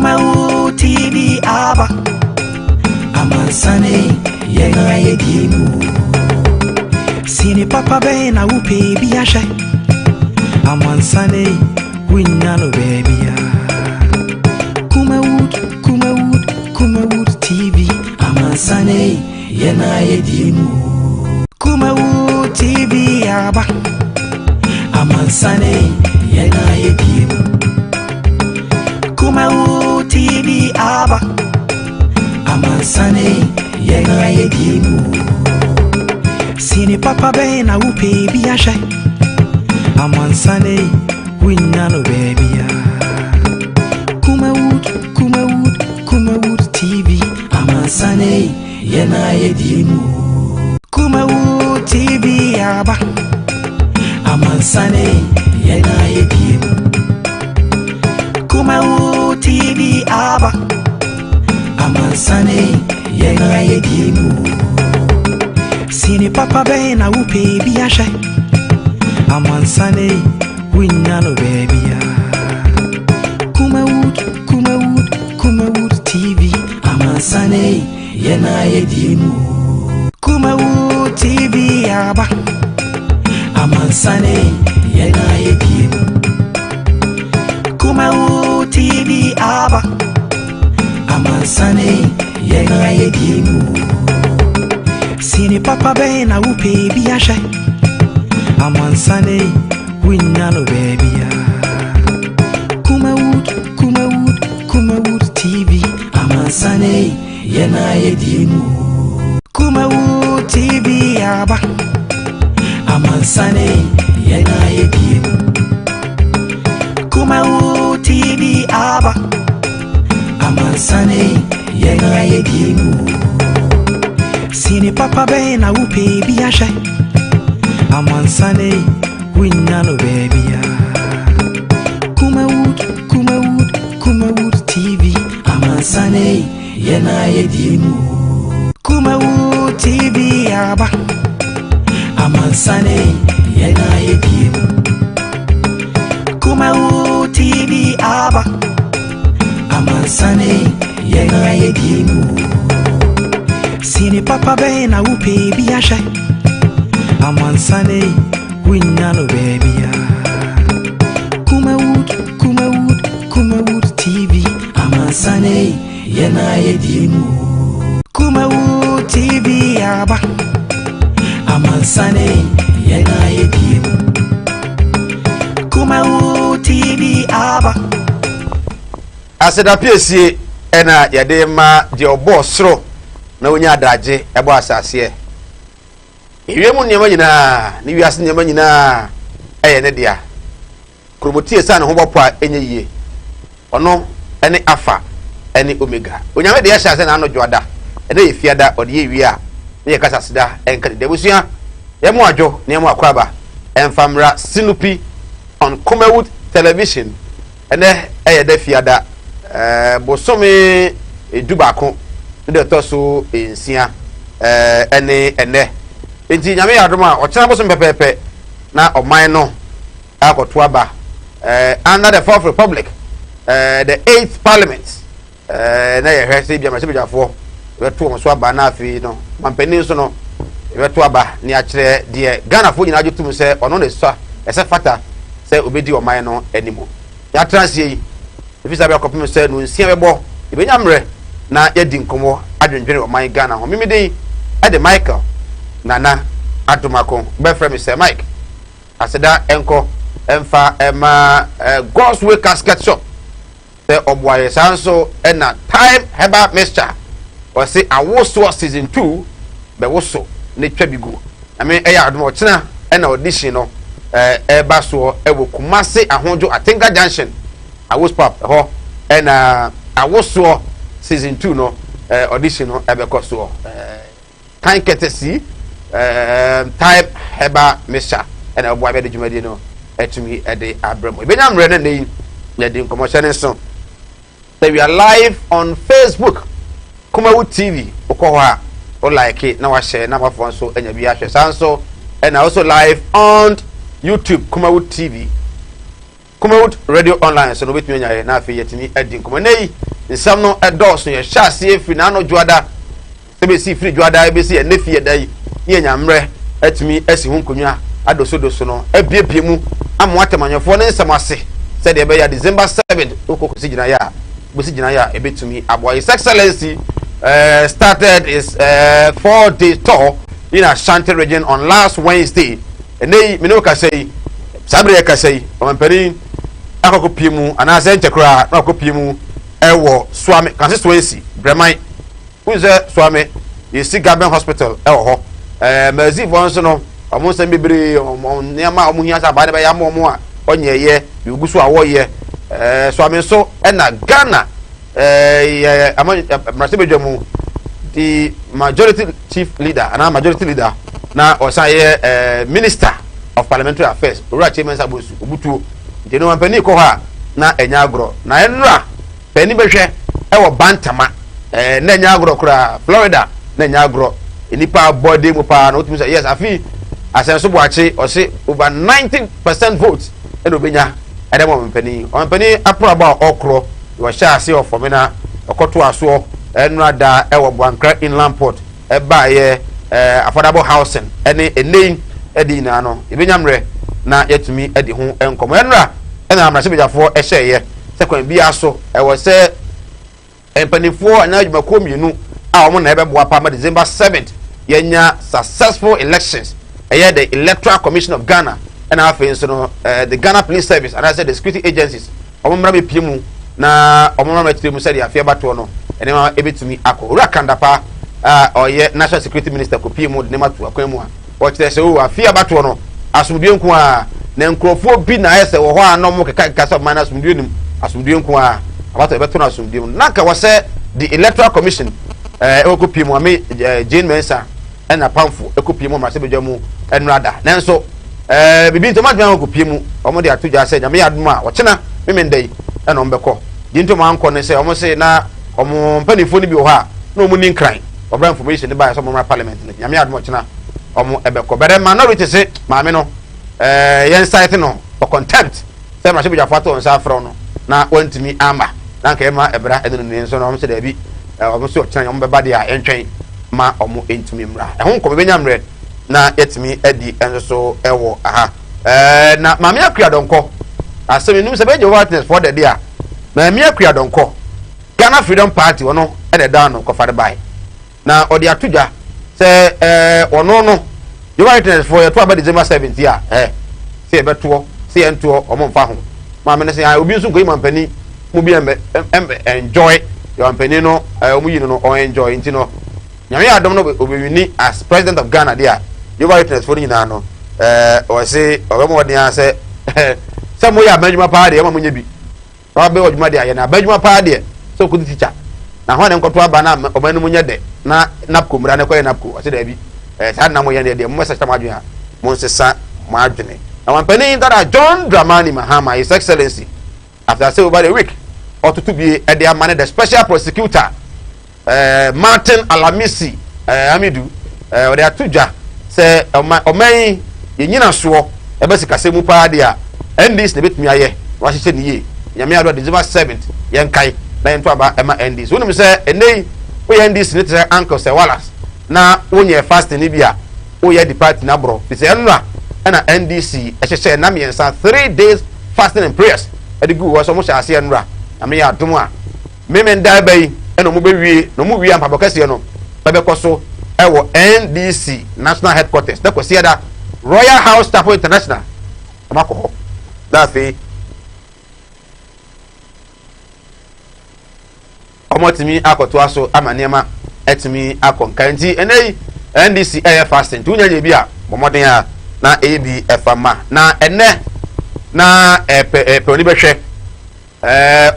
Kumawood TV aba amansane yenga yedimu sini papa be na upe biashe amansane winyano baby ya Kumawood TV amansane yenga yedimu Kumawood TV aba amansane yenga yedimu Kumawood TV aba amansane yenga yedimu sini papa be na upe biashe amansane winyano baby ya Kumawood TV amansane yenga yedimu Kumawood TV aba amansane yenga yedimu Kumawood TV aba amansane yenga yedimu sini papa be na upe biashe amansane winyano baby ya Kumawood TV amansane yenga yedimu Kumawood TV aba amansane yenga yedimu Kumawood TV aba amansane yenga yedimu sini papa be na upe biashe amansane winyano baby ya Kumawood TV amansane yenga yedimu Kumawood TV aba amansane yenga yedimu Kumawood TV aba amansane yenga yedimu sini papa be na upe biashe amansane winyano baby ya Kumawood TV amansane yenga yedimu Kumawood TV aba amansane yenga yedimu Kumawood TV aba amansane yenga yedimu sini papa be na upe biashe amansane winyano baby ya Kumawood TV amansane yenga yedimu Kumawood TV aba amansane yenga yedimu Kumawood TV aba aseda piesie ena yade ma de obo soro na wonya adaje ebo asase ewiemu nyema nyina ni wiase nyema nyina eye ne dia kromotie sa ne ho bopo a enye yie ono ene alpha ene omega onyame de ya hyase na anojo ada ene ye fiada ode ye wi a ne ye kasa sida enka de busua ye mu adwo ne mu akwaba enfamra sinupi on Kumawood television ene eye de fiada bosome edubako de toso ensia ene enti nyame yadoma o kyena bosome pepepe na oman no akoto aba under the fourth republic the 8th parliament na ye hwese bia masebjafo weto mo so aba na afi no mampani so no weto aba ni a kire de Ghana fo nyina ajotum se ono ne so ese fata se obedi oman no animo ya transie yi efisa be akopem se no nsia bebo ibenya mre na yedi nkomo adwendwene oman Ghana ho mimide ade Michael nana atomako be frame se Mike aseda enko emfa ema God's Way casket shop the oboaye sanso na time heba mixture o se awoso season 2 be woso ne twabigu na me eya adom ochina na audition no eba so ewo Kumase ahonjo Atenga Junction awos pap ho na awoso season 2 no audition no ebe koso kan ketesi time heba mixture na oboaye be de jumadi no etumi ede abramo ibenya mre na nei na di commotion so we are live on Facebook Kumawood TV okoha o like it na wa share na mafo so enya bi ahwe sanso and also live on YouTube Kumawood TV Kumawood radio online so no betumi enya na afi yetimi edi nkomo nei nsam no edos no ye hyase free na no dwoada sebe si free dwoada ebe si ene fie dai ye nyamre atumi asi hu nkonwa adoso no ebiebie mu amwa temanyefo ne nsam ase said ebe ya December 7th okokosi gina ya bosi gina ya ebetumi aboy His Excellency started his 4-day tour in Ashanti region on last Wednesday. Enei me no ka say sabre ka say omanpani akokopie mu anase nchekra na akokopie mu ewo Swame constituency Breman unze Swame yesi Gaben Hospital ewo ho mazi vonso no omonse bebre niama omuhia sa ba ne ba ya mo a onyeye bigusu awoye Swame so na Ghana Martebedwamu the majority chief leader and majority leader na osaye minister of parliamentary affairs ora chairman sabosu obutu de no mampani ko ha na enya agro na enra pani behwe wo bantama na enya agro kura Florida na enya agro enipa body mu pa na otumi say yes afi asenso boache o say over 90% votes eno benya edemo mampani apraba okro wo sha ase of formina okoto aso enra da ewo Boankra inland port eba ye affordable housing ene enei edi na no ebenyamre na yetumi edi ho enkomo enra ena amrase bejafo ehye se kwan bia so ewo se empanifo anajuma ko mienu a omo na ebeboa pa ma December 7th yenya successful elections the Electoral Commission of Ghana and after so the Ghana Police Service and I said the security agencies omo mra be piemu na omo mra metremu said ya fia bato no enema ebetumi akọ ora kandapa oye National Security Minister ko piemu de matu akwemu a o kire se o afia bato no asumdue nko a na nkrofo bi na ese wo ho anom keka so man asumdue nim asumdue nko a abato ebeto na asumdue na ka wose the Electoral Commission ko piemu ame Jane Mensa na pamfo ko piemu ma se bedwamu enrada nanso bibi ntoma dwan ko piemu omo de atoja se nyame yadom a wo kena memendai na ombekọ dinto ma anko ne se omo se na omo mpanifo ni bi ho a na omo ni nkran obra information ni ba so omo parliament ni nyame admo kina omo ebekọ bere ma na rite se maame no yen site no for contempt se ma shebu jafo ato nsa afro no na wantimi amba na nka ema ebra enu ni nso no omo se da bi omo so kina omo beba de a entwen ma omo entumi mra ehun ko be nyamre na yetimi edi enso so ewo aha na maame akua donko asemi num se be je witness for the dia maame akua donko Ghana Freedom Party wono e de down ko fare bai na odi atudwa se ono no you witness for to about December 7th ya se e beto se ento omo mfa ho ma me ne se obi nso ko imampani mu bi enjoy your ampani no omu yi no o enjoy ntino nyame adom no obewini as president of Ghana dia you witness for nyina no o se obemo odi se se mo ya badwuma pa de ma munye bi o be odwuma de aye na badwuma pa de so ko teacher na ho ne nkoto aba na omanu munye de na napko mura ne ko napko o se da bi sa na mo ye de mo se chama adwene mo nsesa mo adwene na wampani that John Dramani Mahama His Excellency after say over the week otutu bi e de amane the special prosecutor Martin Alamisi Amidu o de atudwa se oman yenyina so e be sikase mu pa de a NDs ne betumi aye wa hye ni ye nyame ado December 7th yen kai na ento aba ema NDs wonu se enei wo ye NDs ne tere uncle se Wallace na wonye fast ni bia wo ye the party na bro fi se enra na NDC ehye na miensa 3 days fasting and prayers edi gu wo so mo hye ase enra na me ya dom a memenda bai eno mo bewie no mo wie ampa bokase no bebekoso ewo NDC national headquarters na kwesi da Royal House Chapel International amako dafi omotimi akoto aso amanema etimi akonkanti enei NDC fasting tunya je bia bomoden a na ebi efama na ene na oni behwe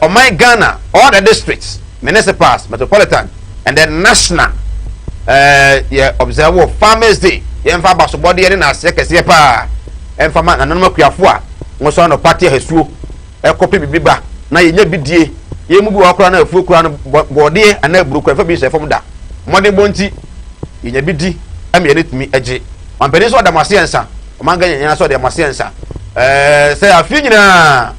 oman Ghana all the districts municipals metropolitan and then national observe Farmers Day yemfa baso body ye na ase kese pa emfa ma nanom akuafo a nso no party hesuo ekope bibiba na yenya bidie ye mu bi wakora na afuo kura no bode ana aburu kura fa bi se fom da modern bonti yenya bidi ame ne tumi age ampani so da masiensa o manga nyanya so da masiensa se afi nyina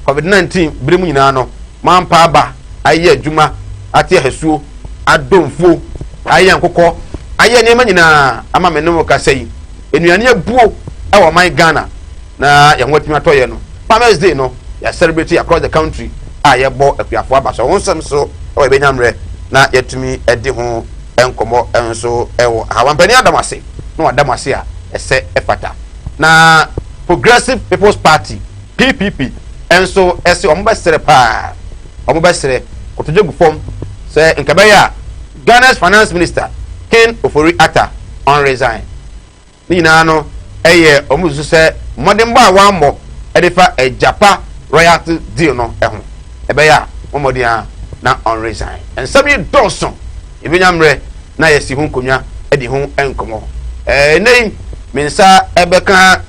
COVID-19 bremu nyina no mampa aba aye adwuma ate ahasuo adomfo aye ankokɔ aye nneɛma nyinaa ama me no ka sei enuane abuo ɛwɔ man Ghana na yɛn watumi atɔyɛ no Farmers Day no ya celebrate across the country a yɛbɔ akuafo abaso wɔn nsɛm so ɛwɔ ebenyamrɛ na yɛtumi ɛdi ho ɛnkɔmɔ ɛnso ɛwɔ awampani adamase na wadamase a ɛsɛ ɛfata na Progressive People's Party PPP ɛnso ɛsɛ wɔn bɛsrɛ paa wɔn bɛsrɛ kotodwe gu fam sɛ nkabɛyɛ Ghana's Finance Minister Ken Ofori-Atta on resign ni nyinaa no ɛyɛ wɔn nso sɛ mmɔden bɔ a wɔammɔ ɛde fa ɛjapa royalty deal no ɛho ɛbɛyɛ wɔn mmɔden a na on resign nsɛm yi dɔɔso ebenyamrɛ na yɛsi ho nkonnwa ɛde ho nkɔmɔ nei mensa ɛbɛka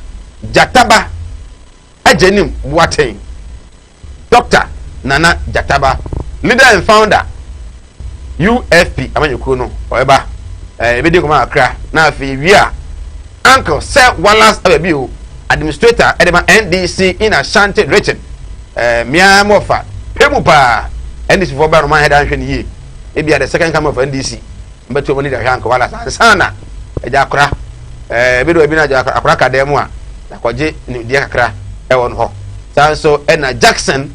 Jataba ajenim Boateng Dr. Nana Jataba leader and founder UFP amanyekuo no ɔyɛba ebedi nkɔmɔ akra na afei wia Uncle Sir Wallace Ababio administrator edema NDC in Ashanti Richard mia mofa pemu pa NDC for ba no man head anhwe ne yie ebi the second come of NDC mbeto mo leader Uncle Wallace ansana eja akra ebedo ebi na eja akra ka dem a akwaje ni dia kakra e won ho sanso na Jackson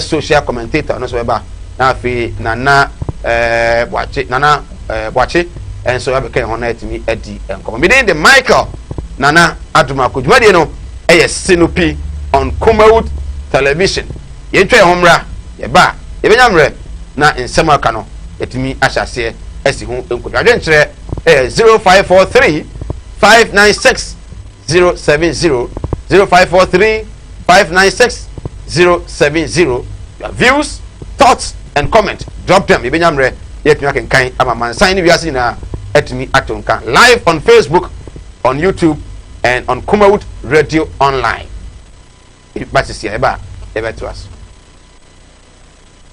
social commentator no so eba na afi nana Boache and so I became honored to me Eddie and come. The Michael Nana Aduma Kujumadi no Sinupi on Kumawood television. Ye try homra, ye ba, ye benyamre na in Samakano, et me ashase esi hu enkodwadwenkyere 0543 596 070 0543 596 070. Your views, thoughts and comment drop them ye benyamre ye tumi akenkan ama mansan ni wiase na etumi atonka live on Facebook, on YouTube and on Kumawood Radio Online. But it's here to us.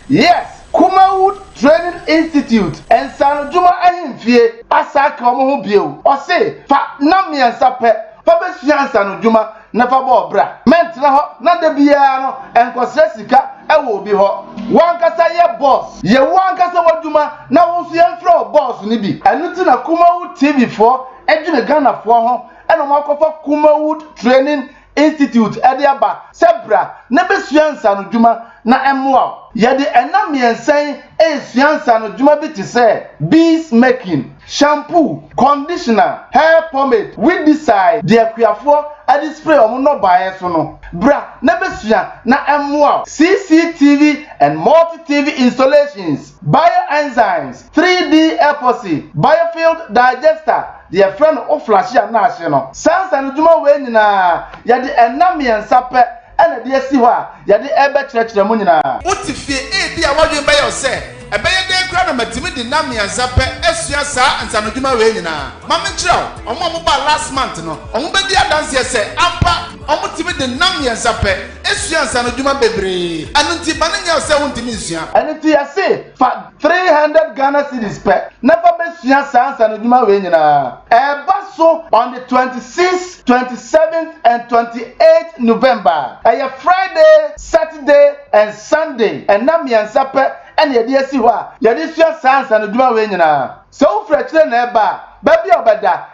Yes, Kumawood Training Institute and Sanjuma Ahimfie Asaka Omohobio or say fa nami ansape fa be fian Sanjuma never bo bra mentra ho na de bia no enkosre sika ewo bi ho wan kasa ye boss ye wan kasa waduma na wo so ye mfro boss ni bi enu ti na Kumawood TV for edwene Ghana for ho eno makofa Kumawood Training Institute Ediaba Sebra Nebesuansa no dwuma na emwa yede enam yensen esuansa no dwuma bi te say bees making shampoo conditioner hair pomade with decide the akuafo adi spray omo no bae so no bra nebesua na emwa CCTV and multi-TV installations bioenzymes 3D epoxy biofield digester the friend of flash ya na ahye no sansa no dwuma we nyina yede enam yensape ana de asi ho a yede ebe kyerɛkyerɛ mu nyina utifie bi a wadwe bɛyɛ sɛ ɛbɛyɛ den kra na matimi de nam yensape asua saa ansano dwuma we nyina mame kyerɛw ɔmo ba last month no ɔmo bɛdi adanse sɛ ampa ɔmo timi de nam yensape asua ansano dwuma bebree anu nti ba nya sɛ wontimi nsua anu nti yɛse fa 300 Ghana cedis per never besua saa ansano dwuma we nyina ɛba so on the 26th 27th and 28th November Friday, Saturday, and Sunday, and nam yensape and ye dear see what ye this your sons and do my nyina. So fresh neba, baby obada,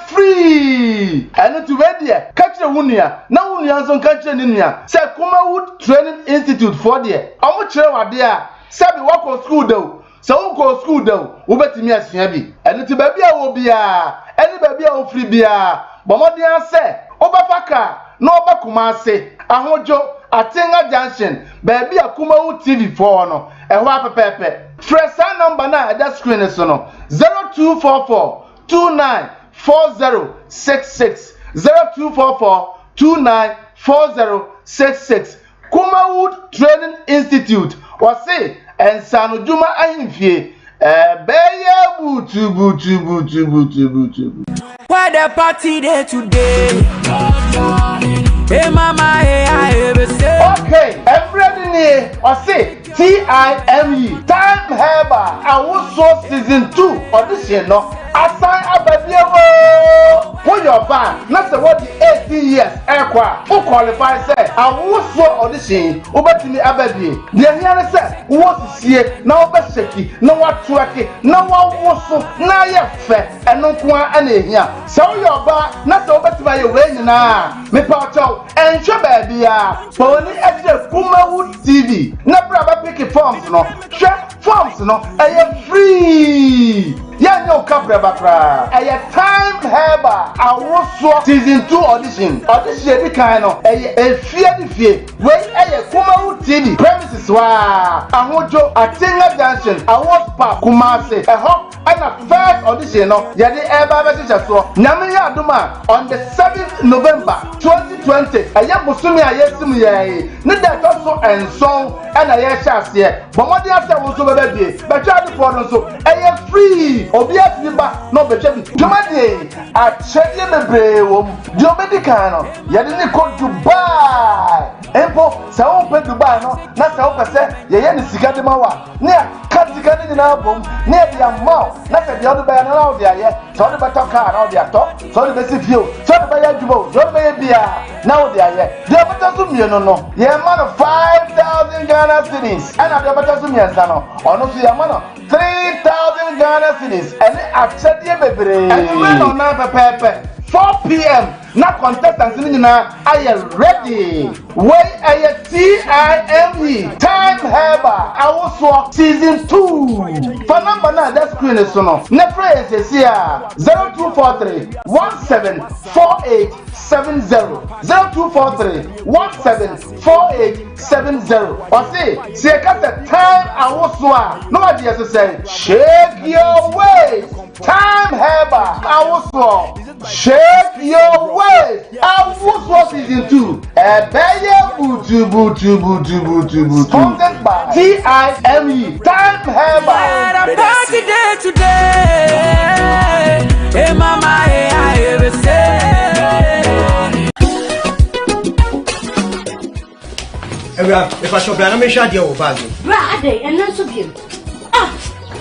free. And to ready, catch the wunia, no unions on catch in India. Say Kumawood Training Institute for dear. How much are there? Sabi walk on school though. So go school though, ubeti me as heavy. And the baby will be any baby will free beer. But what they say, Obafaka. No ba Kumase ahojo Atenga Junction baby a Kumawood TV for no e ho apepepe fresh number na that screen so no 0244 294066 0244 294066 Kumawood Training Institute or say and Sanujuma Ahimfie beye butu where the party there today. Hey mama, hey I ever say. Okay, everybody or say TIME Time Heba. I was so season 2 or this year no. Assign a baby. when you're back, not the what the 18 years aircraft, who qualify say, I was so audition, over to me Abedi. The Indian said, what is here, now best shaky, no what twacky, no one was so, now you're fair, and no one any here. So you're back, not over to my way now. Me Pacho, and your baby, for only at the Kumawood TV. Never pick forms, no, share forms, no, I am free. Yeah, no capra bakra. A time heba. I was season 2 audition. Audition the kind of a fear the fear. Wait, a Kumawood TV premises wa. I want you a singer dancing. I was pop Kumasi. A hop and a first audition. No, yeah, the ever message so. Namia Duma on the 7th November 2020. A young Musumi a yesum ye. Need that also and song and a yes here. But what the after was over baby. But try to follow so. A free. Obia Tiba, no better. Jumadi, I check the brave. Jomedicano, Yadini called Dubai. Empo, Sao Pen Dubai, no, not Sao Pese, Yan Sigadamawa, near Katikani in album, near the amount, not the other by an hour there, so the better car, all their top, so the best view, so the Bayan Jubo, so the Bayan, now they are here. The Abatasumi, no, yeah, man of 5,000 Ghana cities, and at the Abatasumi and Sano, or no, see a man of 3,000 Ghana cities. And I said, and you went on 4 p.m. Now contestants I am ready. Wait, I TIME time heba. I was walk season 2. For number now that screen is so no. Never is here 0243 174870 0243 174870. Or see the time I was walk. Nobody has to say shake your waist. Time heba. I was walk. Shake your waist. I was season 2. Sponsored by TIME. Time heba. A party day today. Hey mama, hey I ever say. If I shop, I'm sure you're bad. Brother, and not so beautiful.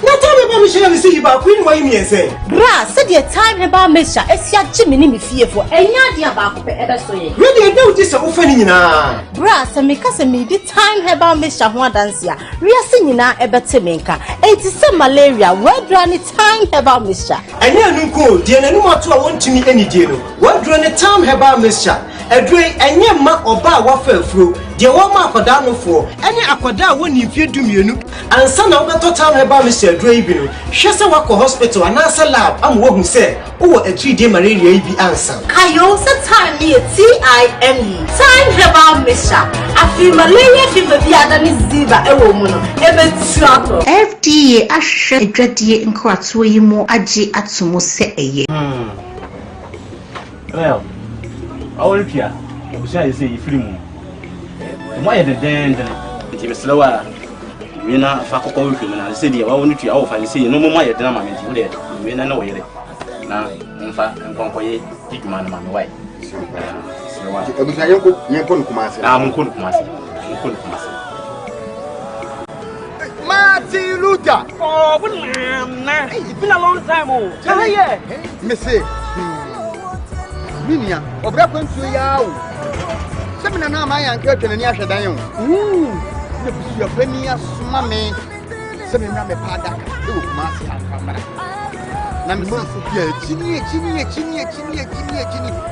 Now tell me about Michelle and see about Queen. Why me say? Bra, said your time about Misha. It's your Jimmy me fearful. And you're the about ever so. Really, no, this is offending now. Bra, some make us me the time about Misha one dance ya. We are singing now about Timenka. It is some malaria. What run it time about Misha? And you go, dear, no more to I want to meet any deal. What run the time about Misha? A drink and your mark or bar waffle through. Dear, one mark or down for any aquada when you feel do you and son of the time about Mr. Draven. She's a walk hospital and answer lab. I'm what who said, oh, a 3-day malaria be answer. I also time me TIME. Time about Misha. I feel malaria fever the other is Ziva, a woman, ever trouble. FDA, I should dread ye in Quatsui more aji at Sumose a year. Well, our Pia, I say, free. Why the den? It's slower. We na fako ko hwehwe na se dia wa wonu tua wo fa se no mo ye dena ma me ti we na wo yere na mfa nkonkoye iguma na ma me wai slower Abusa yenko no kumase munko no kumase Martin Luther. Oh, it's been a long time. Oh, yeah. Me say, Minia, obra kwantu ya o. Semina na ma ya nke twene ni ahwedan yo. Ne busu ya fani asuma me. Semina me pada ka. E wo kuma se akambara. Na me se ya chini.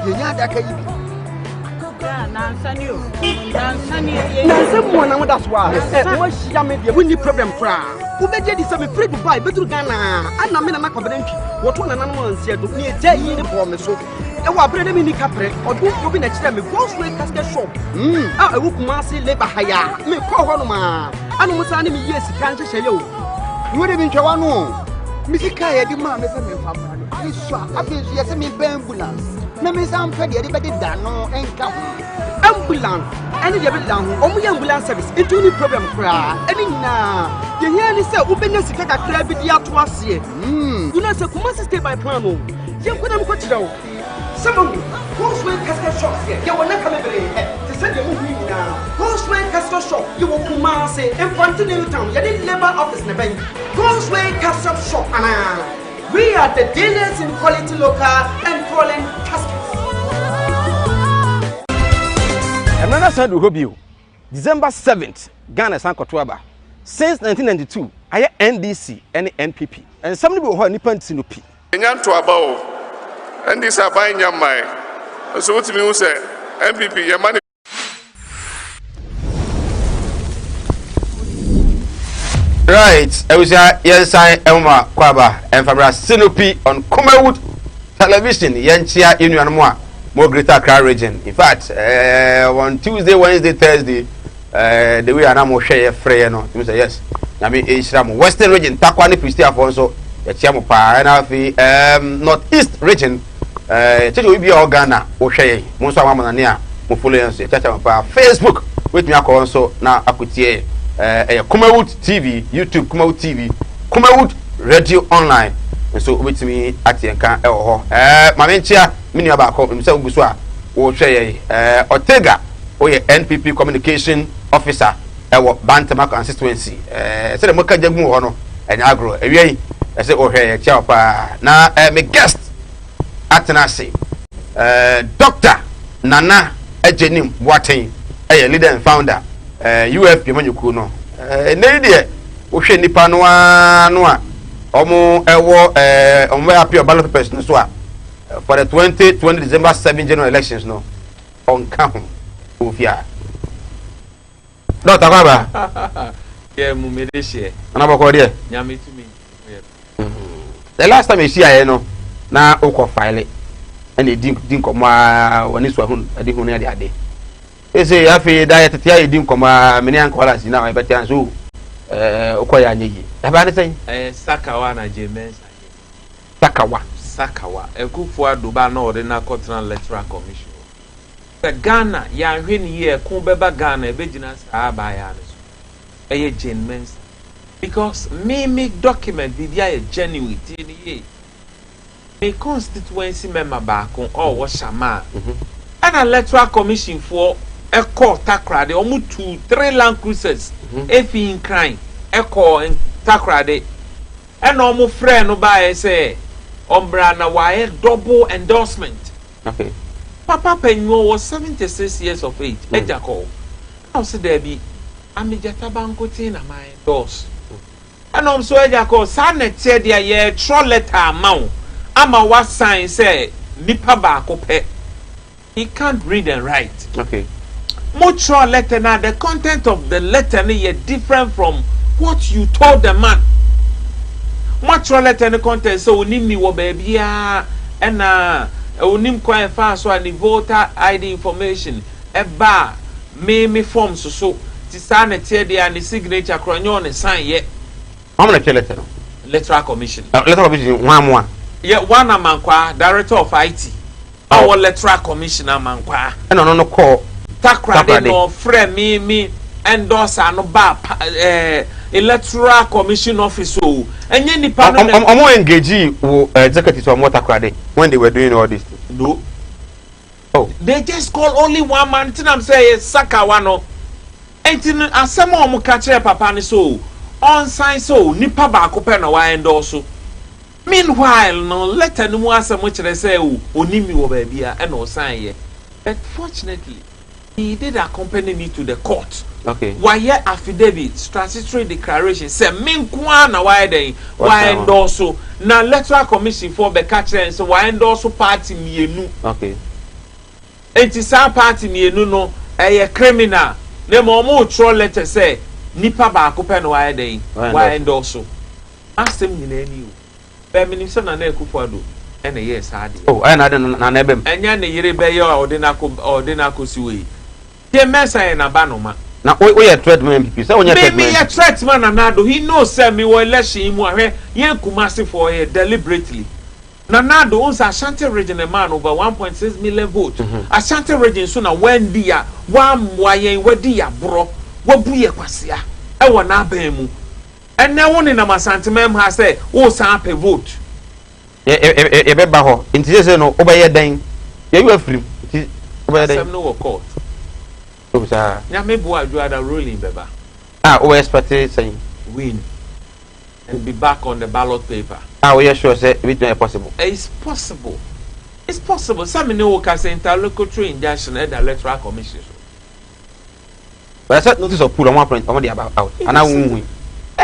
Ye nya da ka yi. Na nsani na that's why. Mo shia me dey we problem kra. Wo be dey say me free Dubai be through Ghana. Ana me na na kwabentwi. Wo to na na no ansia do. Me je yi ni for me so. E wa bre de me ni kapre. Odu wo bi na kire me go straight casket shop. Ah e wo kuma se labor hire. Me ko ho no ma. Anu musa ni me yes kan hye ye o. Wo de bi ntwa no. Me sika ye di ma me se me fa bra no. Ni so afi so ye se me ambulance. Na me sam fa de be da no enka ambulance any dey be down omu ambulance service it only problem kra any na ye here ni say ubenya sika kakra bi dia to ase you know say Kumasi stay by plan o ye kwana mko kira o some who's when casket shop here ye wona come bere te say dey move ni na who's when casket shop ye wo Kumasi in Continental town ye dey labor office na ben who's when casket shop ana We are the dealers in quality local and foreign caskets. Emmanuel Sadu Hobio, December 7th, Ghana Sankotuaba. Since 1992, I am NDC and NPP. And somebody will hold Nippon Sinupi. Nyan to about and this are buying your mind. So what you say, MPP, your money. Right, I was yes, I Elma Kwaba and Fabra Sinupi on Kumawood television, Yanchia Union more Greater Accra region. In fact, on Tuesday, Wednesday, Thursday, the way I am share free, no, you say yes. I mean, Ishram Western region, Takwani Pristi Afonso, the Chamupa, and Northeast region, Chicho Ibi Ghana, O'Shea, Musa Wamanania, Mufulens, Chachamupa, Facebook, with me also now Akutie. Kumawood TV, YouTube Kumawood TV, Kumawood Radio Online, and so with me at Yanka Mamentia, mini about himself Buswa, or Shay Ortega, or NPP Communication Officer, our Bantamako constituency. Said the Moka Jamu Ono and Agro, I said, oh, hey, Chapa. Now, my guest at Nasi, Dr. Nana Ejenim Boateng, a leader and founder. UF Yamanyuku no ne wo hwe nipa no a omo ewo omo appear ballot papers no so a for the 2020 December 7 general elections no on count ofia Dr. Kwaba yeah mu me dey share ana boko dey nyame tumi the last time you see aye no na okọ file and din komo woni so hun ade hun ade ade ese ya fe diet tia edin koma meni ankola si na my better so okoya nyeyi e ba ne sen sakawa na jemen sakawa ekufu adoba na ordinary cultural electoral commission the Ghana ya hwe ni ye ku beba Ghana e begina sa ba ya ne so eye jemen because me document bibia ye genuine ti ni ye me constituency member ba ko o wo shama and electoral commission for a court takrade omu 2-3 land cruisers efi in crime echo in takrade and omu friend no buy say ombra na why double endorsement. Okay. Papa Penyo was 76 years of age. Ejako. Now say there be amijata banko tin na my endorse. And so ejako sanet said there ye tro letter amount ama wa sign say nipa ba ko pe. He can't read and write. Okay. Much letter now, the content of the letter is different from what you told the man. Much letter the content so unim ni wo baby and unim quite fast so the voter ID information eba me form so to sign a tear and the signature cronyon and sign yet. How many letter? Electoral commission. Electoral commission one. Yeah, one amankwa director of IT. Our electoral commissioner mankwa. No call. Takrade no friend me endorse no ba electoral commission office so enye nipa no omo engage wo executive of Takrade when they were doing all this. No. Oh. They just call only one man. Tinam say saka wano. Entin asem omo ka kire papa ni so on sign so nipa ba ko pe na wa endorse. Meanwhile no letter no mu asem kire say onimi wo ba bia e no sign ye. But fortunately he did accompany me to the court. Okay. Why affidavit, statutory declaration, say minkwa na why then why endorse na electoral commission for the catcher and so why endorse party mienu. Okay. Enti sa party mienu no criminal. Na mo throw letter say nipa ba ko pe no why then why endorse. Asem nyina ni o. Be minister na Akufo Addo and yes ade. Oh, I na ebem. Enya ne yire be ye ordinary siwe. The message na banoma. Na we threat man MPP. Say onya threat man. Me threat man Nanado. He knows say me we election mu ahwe yen Kumasi for here deliberately. Nanado owns Ashanti region a man over 1.6 million votes. Ashanti region so na when dia one wayen wedi ya bro wabu ye kwase a e wona ban mu. And now one in a Ashanti mem has say o san pe vote. Ye be ba ho. Nti say no obaye dan. Ye you afrim. Nti obaye dan. Some no court. Yeah, maybe what you are ruling, Beba. We expect saying win. and be back on the ballot paper. Ah, we are sure say it may possible. It's possible. It's possible. Some know can say interlocutory injunction at the electoral commission. But I said notice of pull on one print on the about out. And I won't.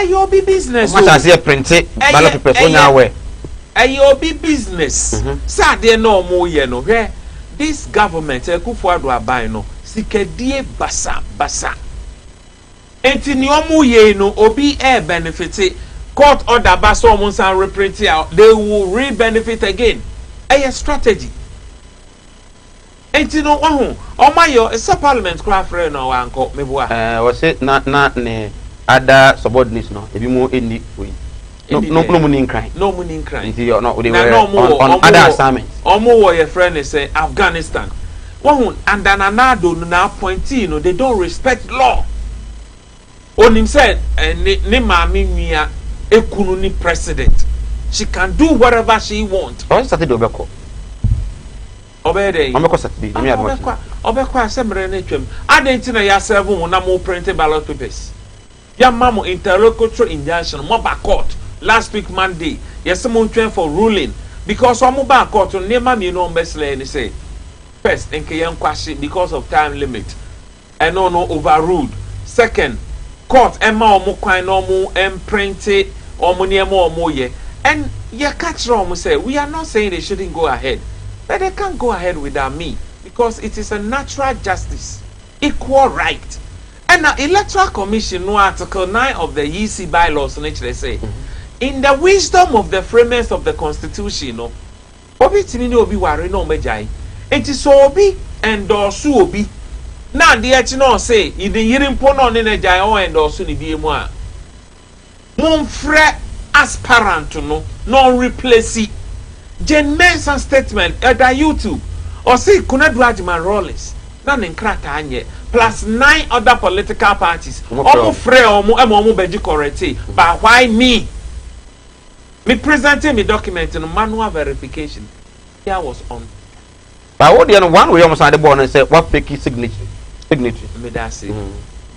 You'll be business. Much as you print it, ballot papers on your way. You'll be business. Saturday no more, you know, where this government, a Kufuado Abino, Sikadie Basa. Enti ni omu ye no obi benefit court order baso omo san reprint out they will re-benefit again. A strategy. Enti no wahu omayo is a parliament craft friend no anko meboa. Was it not ne other subordinates no ebi mo eni we. No money in crime. No money in crime. Enti you no they were on other assignments. Omo wo your friend is Afghanistan. Wahu and then anado na appointee no they don't respect law. Onim said ne mami nwia ekunu ni president. She can do whatever she wants. Oh, Saturday obeko. Obede. Obeko Saturday. Me advise. Obeko asemre na twem. Adenti na ya serve mo na mo print ballot papers. Ya mamo interlocutory injunction mo ba court last week Monday. Yes mo twem for ruling because omo ba court ne ma me no mbesle ni say first enke yen kwashi because of time limit. And no overruled. Second, court Emma omo kwan no mo imprint omo ne mo omo ye and ye catch wrong say we are not saying they shouldn't go ahead but they can't go ahead without me because it is a natural justice equal right and the electoral commission no article 9 of the EC bylaws which they say in the wisdom of the framers of the constitution no obi tini ni obi ware no mejai enti so obi endorse obi na the echi no say in the yirin po no ne jai o endorse ni bi emu a monfre aspirant no replace Jen Mensah statement at YouTube or say Kunadu Ajman Rollins na nkrata anye plus 9 other political parties omo free omo beji correct but why me presenting me document in manual verification here was on but what the one we almost had the born and say what fake signature me that say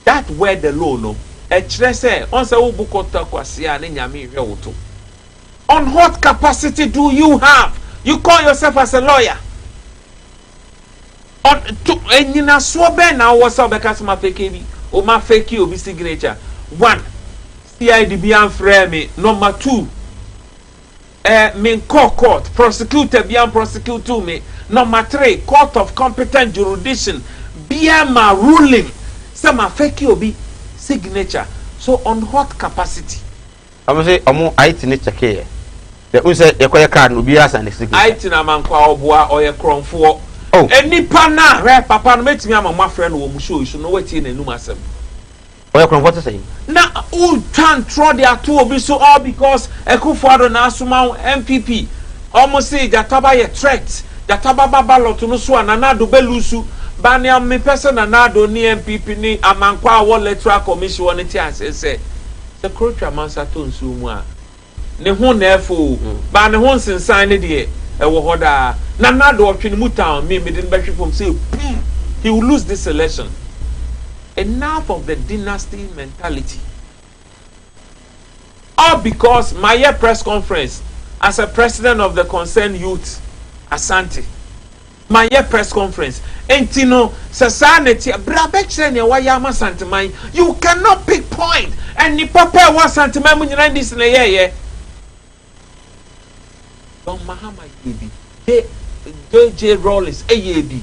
that where the law no e kire say on say wo bukota kwase a ne nyame hwe woto on what capacity do you have you call yourself as a lawyer on to enyina so be na wo say be kasma fake bi o ma fake obi signature 1 CID bi an frame me number 2 min court prosecutor bi an prosecute me number 3 court of competent jurisdiction bi ma ruling some fake obi signature so on what capacity I'm say omo IT ni check here the un say yekoye card no bi asa ni signature IT na mankwa oboa oye kronfo enipa na re papa no metimi amama frɛ no wo mu show so no wati na enum asem oye kronfo te say na u tran tro dia to obi so all because Ekufuado na asoma MPP almost say jataba ye threat jataba ballot no so anana do belusu bania me person na do ni MPP ni amankwa wo electoral commission won ti ase say the culture mansa to nsu mu a ne ho na efo ba ne ho nsensan ne de e wo hoda na do otwe mu town me didn't be from say he will lose this election. Enough of the dynasty mentality. All because my press conference as a president of the concerned youth Asante my press conference entino society brabechre ne wa ya masanteman you cannot pick point and ni papa wa santeman mu nyina dis na ye don mahama yebi J Rollins ayebi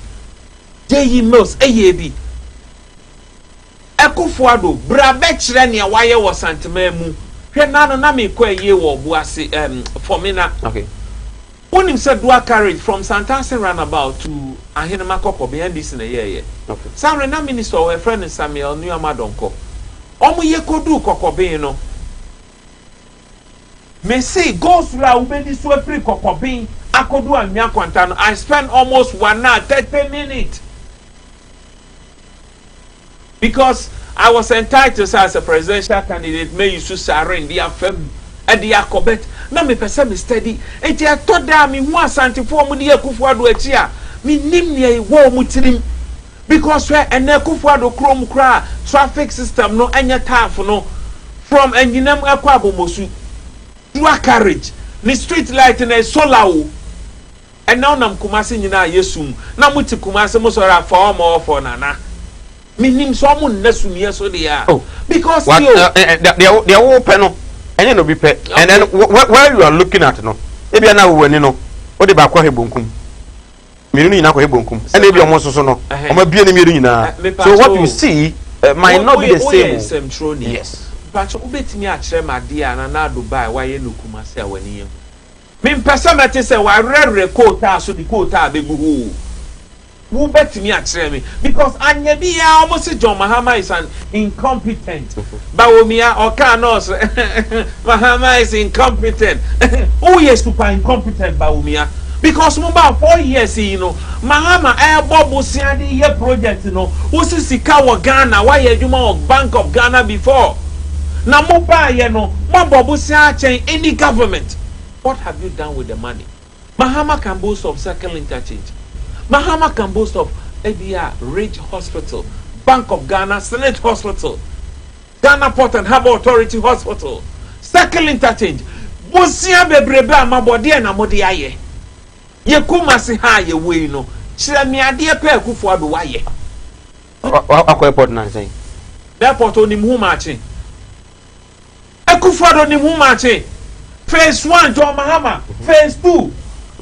J Mills ayebi Ekufuado brabechre ne wa ye wa santeman mu hwe nanu na me kwa ye wo buase for me na okay. When him said dual carriage from Santasin roundabout to Ahinema Koko behind this in a year. Okay. Some rena minister or a friend in Samuel New Amadonko. Omu ye kodu Koko Beno. Me say goes la ubedi swepri Koko Bin. Akodu and Miakwantano. I spent almost 1 hour 30 minutes. Because I was entitled as a presidential candidate, may you to Sarin the affirm and the Akobet. Na me pese me steady enti atoda me hu asantefo mu ne Ekufuado achi a me nim ne wo mu tirim because where en Ekufuado krom kra traffic system no anya taf no from enginam akwa abomosu dual carriage ni street light na solar o and now nam Kumasi nyina yesum na muti Kumasi mo sora for more for nana minim so mo nnasu ne so de ya because what they are open no and no be pe and then where you are looking at no e bia na wo ani no o de ba kwa hebonkum miru nyina kwa hebonkum and e bia omo soso no omo bia ne miru nyina so what you see might not be the same. Yes. But ubetimi a kire made a na Dubai wa ye no Kumasi a wani ye me mpesa mete se wa rere quota so the quota bebu ho wo betimi a kire me because anya bi ya almost John Mahama is an incompetent bawomia oka nurse Mahama is incompetent who is super incompetent bawomia because mumba 4 years you know Mahama bobo siade ye project no usi sika wa Ghana wa ye adwuma of Bank of Ghana before na mumba ye no mabobo sia chen any government. What have you done with the money? Mahama can boast of circle interchange. Mahama can boast of ABR, Ridge Hospital, Bank of Ghana, Senate Hospital, Ghana Port and Harbour Authority Hospital, circle interchange. Bosia bebreba mabodi na modi aye. Ye Kumasi ha ye we no. Chira mi ade pe akufo ado waye. Akwa airport na say. Airport oni mu machi. Akufo ado ni mu machi. Phase 1 John Mahama, phase 2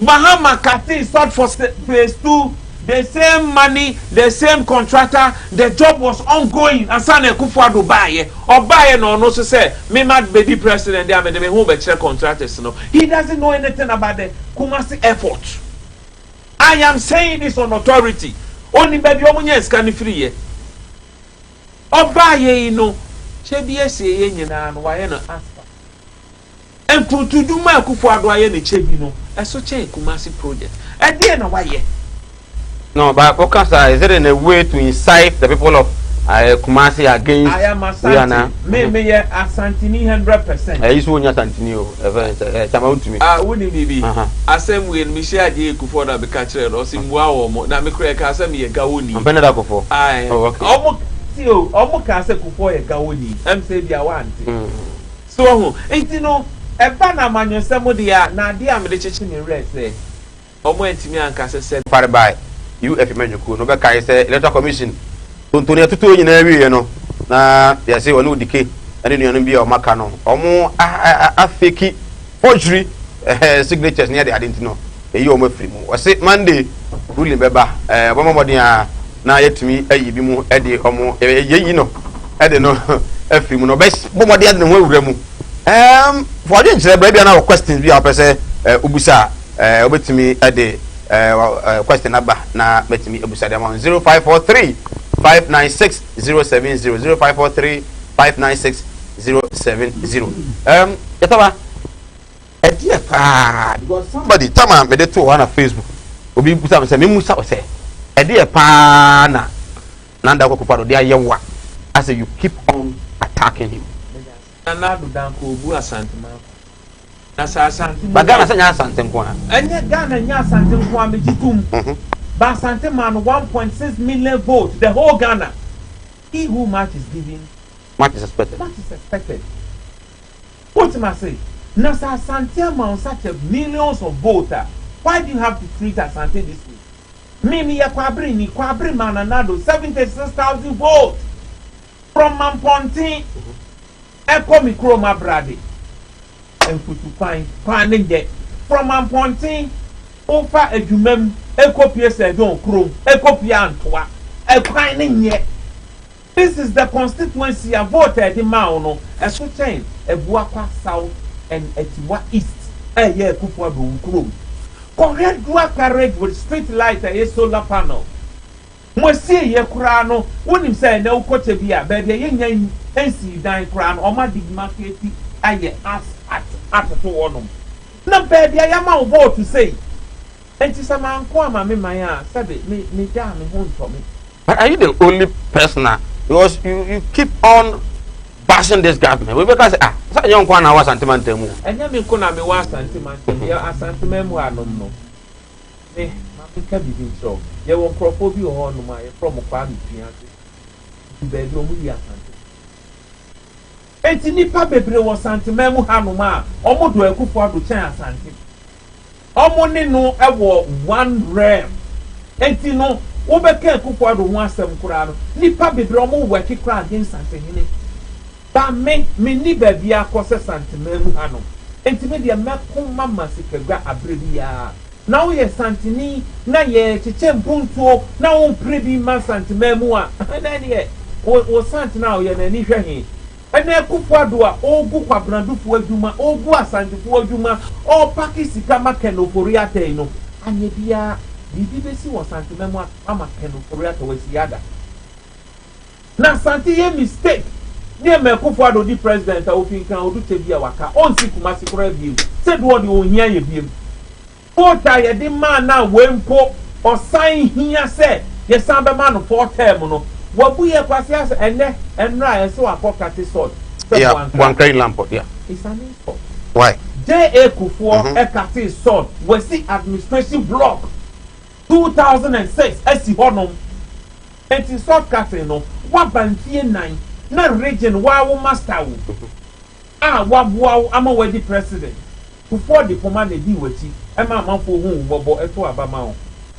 Mahama Kati sought for phase 2, the same money, the same contractor, the job was ongoing. Asane Kufuado buy or buy no so say me mad baby president there me who be check contractors no. He doesn't know anything about the Kumasi airport. I am saying this on authority. Only baby omunye scan free ye. Or buy ye no. Shebi ese ye nyina no wa ye no ask. And to do my Kufuado aye ne chebi no. Eso che Kumasi project. And there na why no, but Okasa, is it in a way to incite the people of Kumasi against I am Asante. Me Asantini 100%. I used to Asantini to me. Wouldn't be Asem when Michelle J. Kufuado be catcher or Simwa na me create Asem Gawuni. I'm Penada Kufo. I almost Casa Kufoy Gawuni. I'm saying they want. So, ain't you know, a banner man, your Samodia, Nadia, I'm the church in red say. Almost me and Casa said, far by. You if you mention no be kai say electoral commission Antonio tutu nyina wi no na ya say wonu dike ene nuanu bi o maka no omo afeki forgery signatures near the identity no eyi o mafiri mu o say Monday ruling beba bomo modin a na yetumi ayi bi mu e de omo yeyi no e de no afiri mu no be bomodi ade no awura mu for the nchire bra bia na questions bi a pese obusa obetumi e de question number na betimi ebusa dem 0543 596 070 0543 596 070 yataba edia pa because somebody tama me dey to on Facebook obi busa me say me musa o say edia pa na nanda ko kupado dia yewa as you keep on attacking him na do dan ko obu Asante ma na sa Asante ba Ghana sa nya Asante nko a enye Ghana nya Asante nko a mejitum ba Asante man 1.6 million votes the whole Ghana. He who much is giving much is expected. What am I say? Na sa Asante man such a millions of votes. Why do you have to treat Asante this way? Mimi ya kwabri mananado 76,000 votes from Mampontin Eko Mikroma Brade and Futupain Paninde from Mampontin Ofa Edumem Eko Piesa Don Krum Eko Piantoa Ekwanin yet. This is the constituency I voted in Mauno as so chain a Buakwa South and Etiwa East a year Kufuadu Krum. Correct dual carriage with street light and a solar panel. Monsieur Yekrano, when him say no coach bia, but the young NC dying crown or my digmaketi, I ask at one. No, baby, I am out vote to say. And to some man, Kwama, my said it, me down home for me. But are you the only person because you keep on bashing this government? We because so young one was antimantemu. And you mean Kona me was antimantemu, ya asantemu no. Me, my can be so. You won't propose you on my from a family fiance. Bedroom with your enti nipa bebre wo santemam mu hanoma omodo akufo ado chen asante omo ne no ewo 1 rem enti no wo beka akufo ado ho asem kura no nipa bebre omo work kura against santehene ba me ni baabi akose santemam mu hano enti me de meko mama sikagwa abrebiya na wo ye santini na ye cheche mpuntuo na wo prebi ma santemam mu a na de wo santina wo ye na ni hwehe ene akufo ado a ogu kwabrandufu adwuma ogu asantefo adwuma o pakisika makenofori atei no anye bia bibi besi wo santemam ama kenofori atawasi ada na santi ye mistake ne me akufo ado di president a ofinkan odute bia waka onsi kumasi kora biem se do de ohia ye biem ota ye de man na wempo osan hia se ye san be man no 4 term no wabu ye kwase as ene enra ye so apokate sword yeah one crying lampot yeah it's an insult why J.A. Kufuor ekate sword was the administration block 2006 esi honom enti sword cutting no wabantie nan na region wa wo master wo wabuawo ama wadi president Kufuor the commander di wachi ema amanfo hu bobo eto abama wo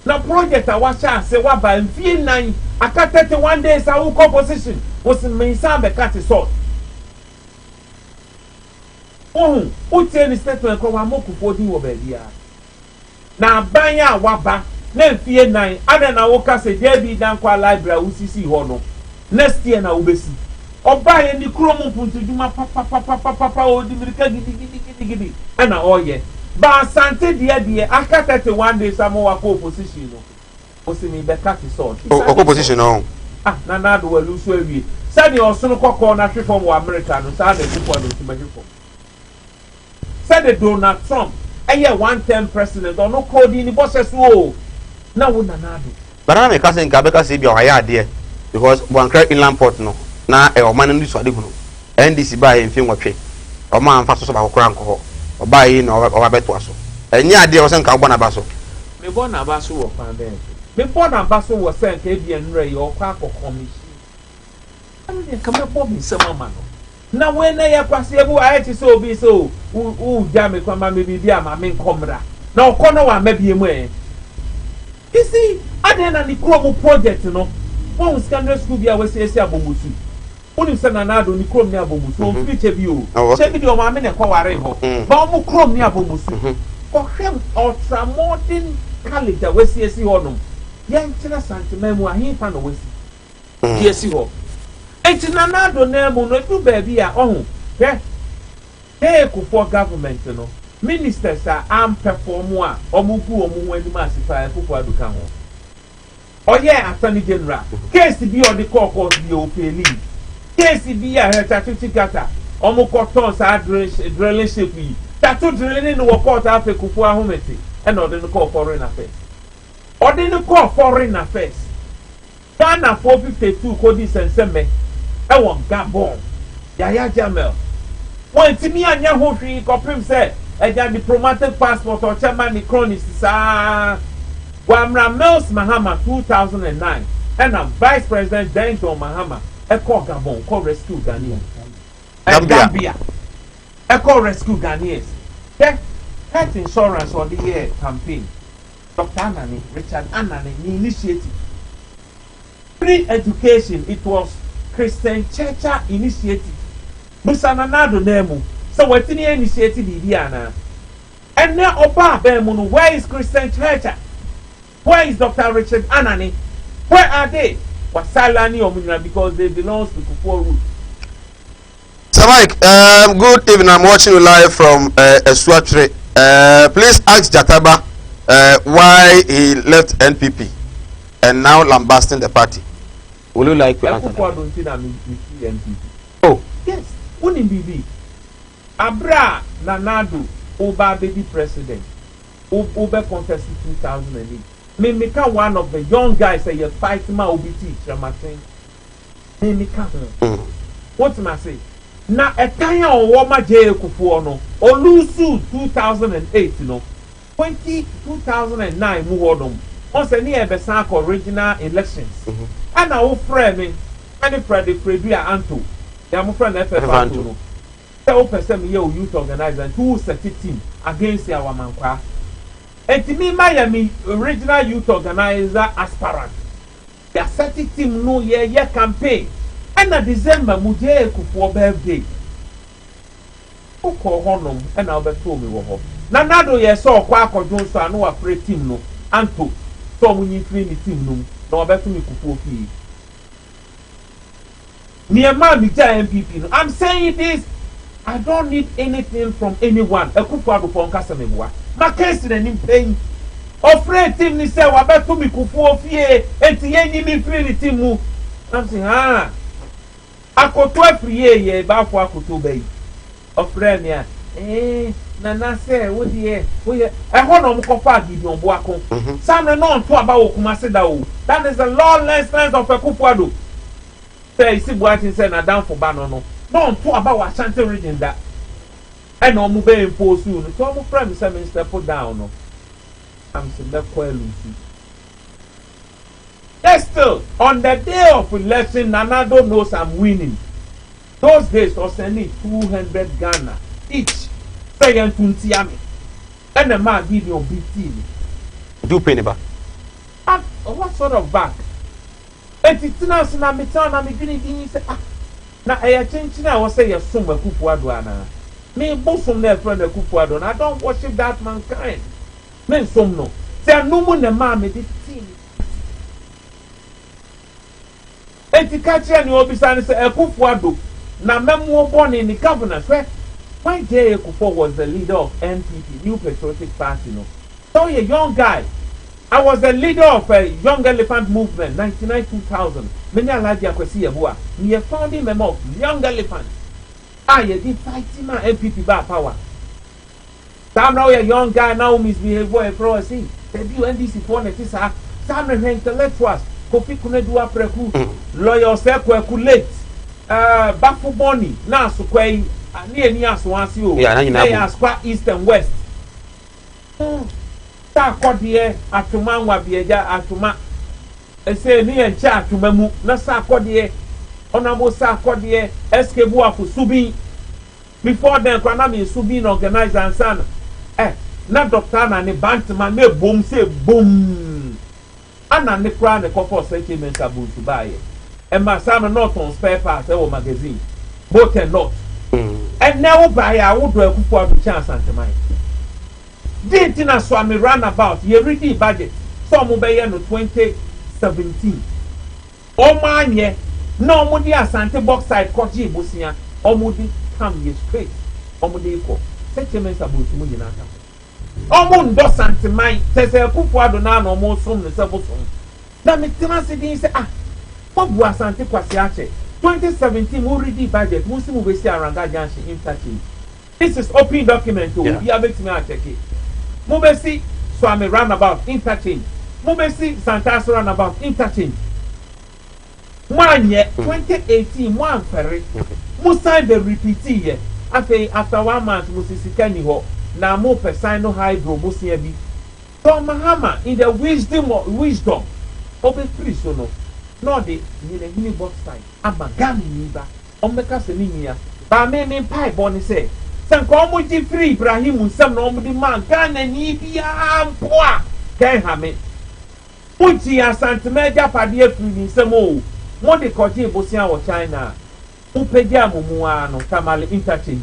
na project a washa ase waba mfie nan aka 31 days a wo composition was mensa be cut sword utie ni statement kwa Kufuor di wo ba bia na banya waba na mfie nan ada na wo ka se David dan kwa library usisi ho no next year na wo besi oba ye ni kromo puntuduma papa o di mirika gidi ana oye ba sante de aka 31 days amo wa ko opposition no o se mi be cut sword opposition no na do walu so awie sani osono kokko na hwe from America no sa na people no to mahwe from said Donald Trump eye 1-term president no code ni bosses wo na wo na do bara me ka se nka be ka se bia o haya ade because one cry inland port no na e o man no so ade hunu NDC ba ye mfi nwotwe o ma amfa so ba kokora nko o ba yi na o ba beto aso enye ade o se nka bo na ba so me bo na ba so wo fan den me bo na ba so wo se nka e bia nre ye o kwa kokomishi ande ka me bo mi se mama no na when na ya kwase ebu aye so obi so u ja me kwa ma me bi ama me nkomra na okono wa mabie mu you see ade na ni kromo project no won secondary school bi a we say abomusu unim se na do ni krom ni abomusu o future bi o se bi de o ma me ne kwa ware ho ba o mu krom ni abomusu o hwem ultramodern college a we say ho no ye nkyere santimam mu ahin fa no we si ye si ho enti na do na mu no du ba bi a ohun hey Kufuor government no ministers are perform a omugu omu anim asifa Kufuor aduka ho oye attorney general case bi o de court bi o peli case bi a hetatuti gata omu koton sa drilling shape yi tatu drilling no court afa Kufuor ahomete and o de no call foreign affairs o de no call foreign affairs Ghana 452 kodi senseme e won Gabon Yaya Jamel wọ́n ti mi anya ho hwi kopim se eja diplomatic passport or chairman ni chronist sa Wamra Mills Mahama 2009 and vice president Denton Mahama e call Gabon call rescue Ghanaians Gambia e call rescue Ghanaians health insurance on the year campaign Dr. Anani Richard Anani ni initiative free education it was Christian Church initiative Busana nado nemu. So what any initiative Bibiana? And now Oba Bemuno, where is Christian Church? Where is Dr. Richard Anani? Where are they? Wasalani Omina because they belong to Kufuor root. So Mike, good evening. I'm watching you live from Eswatri. Please ask Jataba why he left NPP and now lambasting the party. Will you like to answer that? Oh. Yes. Unim bibi abra nanado oba baby president oba contest 2008 me make one of the young guys say you fight ma obiti chamatin me make what am I say na etanya owo ma je Kufuor no olusu 2008 no 2009 mu hodom on say near besan original elections and our friend me and Freddie Fredua Anto ya mo friend FF no say o person me you youth organizer who set a team against our mankwa etimi Miami original youth organizer aspirant ya set a team no ye campaign and na December mu je Kufuor birthday o ko honom and na obeto me wo ho na nado ye so kwa akodwo so anu wa free team no anto so mu nyi free ni team no na obeto me Kufuor fi Niema Mija MPP no I'm saying this I don't need anything from anyone Kufuor do pon kasa me boa ma case na nim pen ofre team ni say wa beto me Kufuor fie enti ye nyi me free ni team mu I'm saying akoto afrie ye ba fo akoto bai ofre me a na say wo de wo ye ho no mkofa agidi on bo akon sam no nto aba wo kuma se da o that is the lawlessness of Kufuor do say si boatin say na down for bano no nto aba wa Ashanti region da e no mu be impose no so mo friend say me step down no am say the quality. Yes, still on the day of election Nanado knows I'm winning. Those days was sending 200 Ghana each. Say and 20 yami. And the man give you BT. Do penny back. What sort of back? And it's now so I'm beginning say na I change now was say your son Kufuor Adwana. Me bosom there friend the Kufuor Adwana. I don't worship that mankind. Men some no. Say no more the man me this team. Enti kachi ni obisa ni say Kufuor do na memo born in the governance where when J. Kufuor was the leader of NPP, New Patriotic Party, no. So a young guy. I was the leader of a Young Elephant Movement, 1999-2000. Many Alaji Akwesi Yabua. Me a founding member of Young Elephant. I did fighting my NPP by power. Sam now a young guy now misbehave for a pro see. They do NDC for Netisa. Sam intellectuals. Kofi Kunedua Preku. Lawyer Sekwe late. Bafu Boni. Now so kway. Near Nias you. Yeah, I squat east and west. Ta kodie atuma nwa bieja atuma ese ni enche atuma mu na sa kodie onamo sa kodie eskebu afu subi before then kwana me subi no organize ansana na doctor na ne bantman na bom say boom ana ne kra ne kofo settlement abu subaye e ma sam not on spare parts e wo magazine both and not and now buy a wo do Kufuor do chance antemai didn't na so me run about ye ready budget some be no 2017 o manye no mo di Asante box side koji bosia o mo di come ye straight o mo di ko settlements about mo yina ta o mo ndo santemai tese Kufuor do na no mo som ne se bosom na me tima se din se mo bu Asante kwase ache 2017 mo ready budget mo si mo be si aranga janshi interchange this is open document to be able to me check it. Mubesi Swami roundabout interchange. Mubesi Santas roundabout interchange. Manye 2018 one ferry. Musa the repeat after 1 month musisi ho na mo person no hydro musia bi. So Mahama in the wisdom obe free so no de ni box side amagami ni ba omeka se ni nia ba me pai boni say sanko mo ji free Ibrahim nsam no mo di man Ghana ni bia mpoa kan ha me uji Asante meja pade afri ni nsam o mo de koji bosia wo China upeja mumu ano Tamale interchange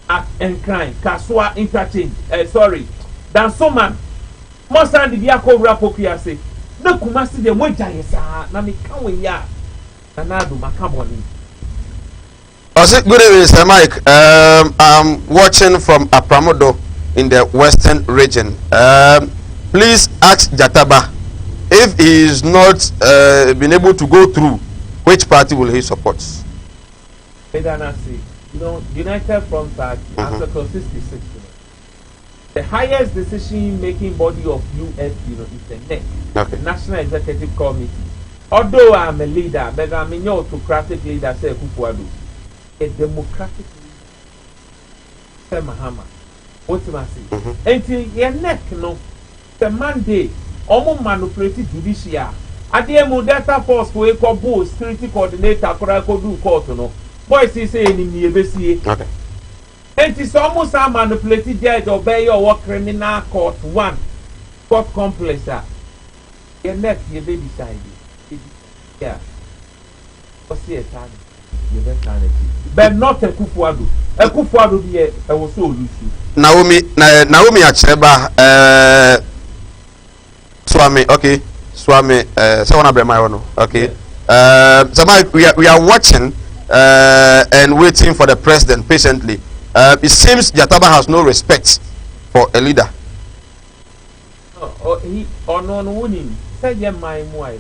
at Encline Kasua interchange sorry dan so man mo stand di akowura pokuase na Kumasi de moja yesa na me kan we ya na do makaboni. Good evening, Mr. Mike. I'm watching from Apramodo in the western region. Please ask Jataba if he is not been able to go through, which party will he support? United Front Party, Article 66. The highest decision-making body of US, is the NEC, the National Executive Committee. Although I'm a leader, but I'm an autocratic leader, say Kufuor. A democratic Mahama. What do I say? Until your neck, no, the mandate, almost manipulated judiciary. At the end, data force for a security coordinator, for I could do court, no. boys say in the EBC. Okay. It is almost a manipulated judge obey your criminal court one court complex. Your next you be beside it. Yeah. What's the time? You better sanity. But not a Kufuado. A Kufuado be I was so loose. Naomi Acheba Swami, okay. Swami someone Abraham, okay. Somebody we are watching and waiting for the president patiently. It seems Jataba has no respect for a leader. He no winning. Say your mind why.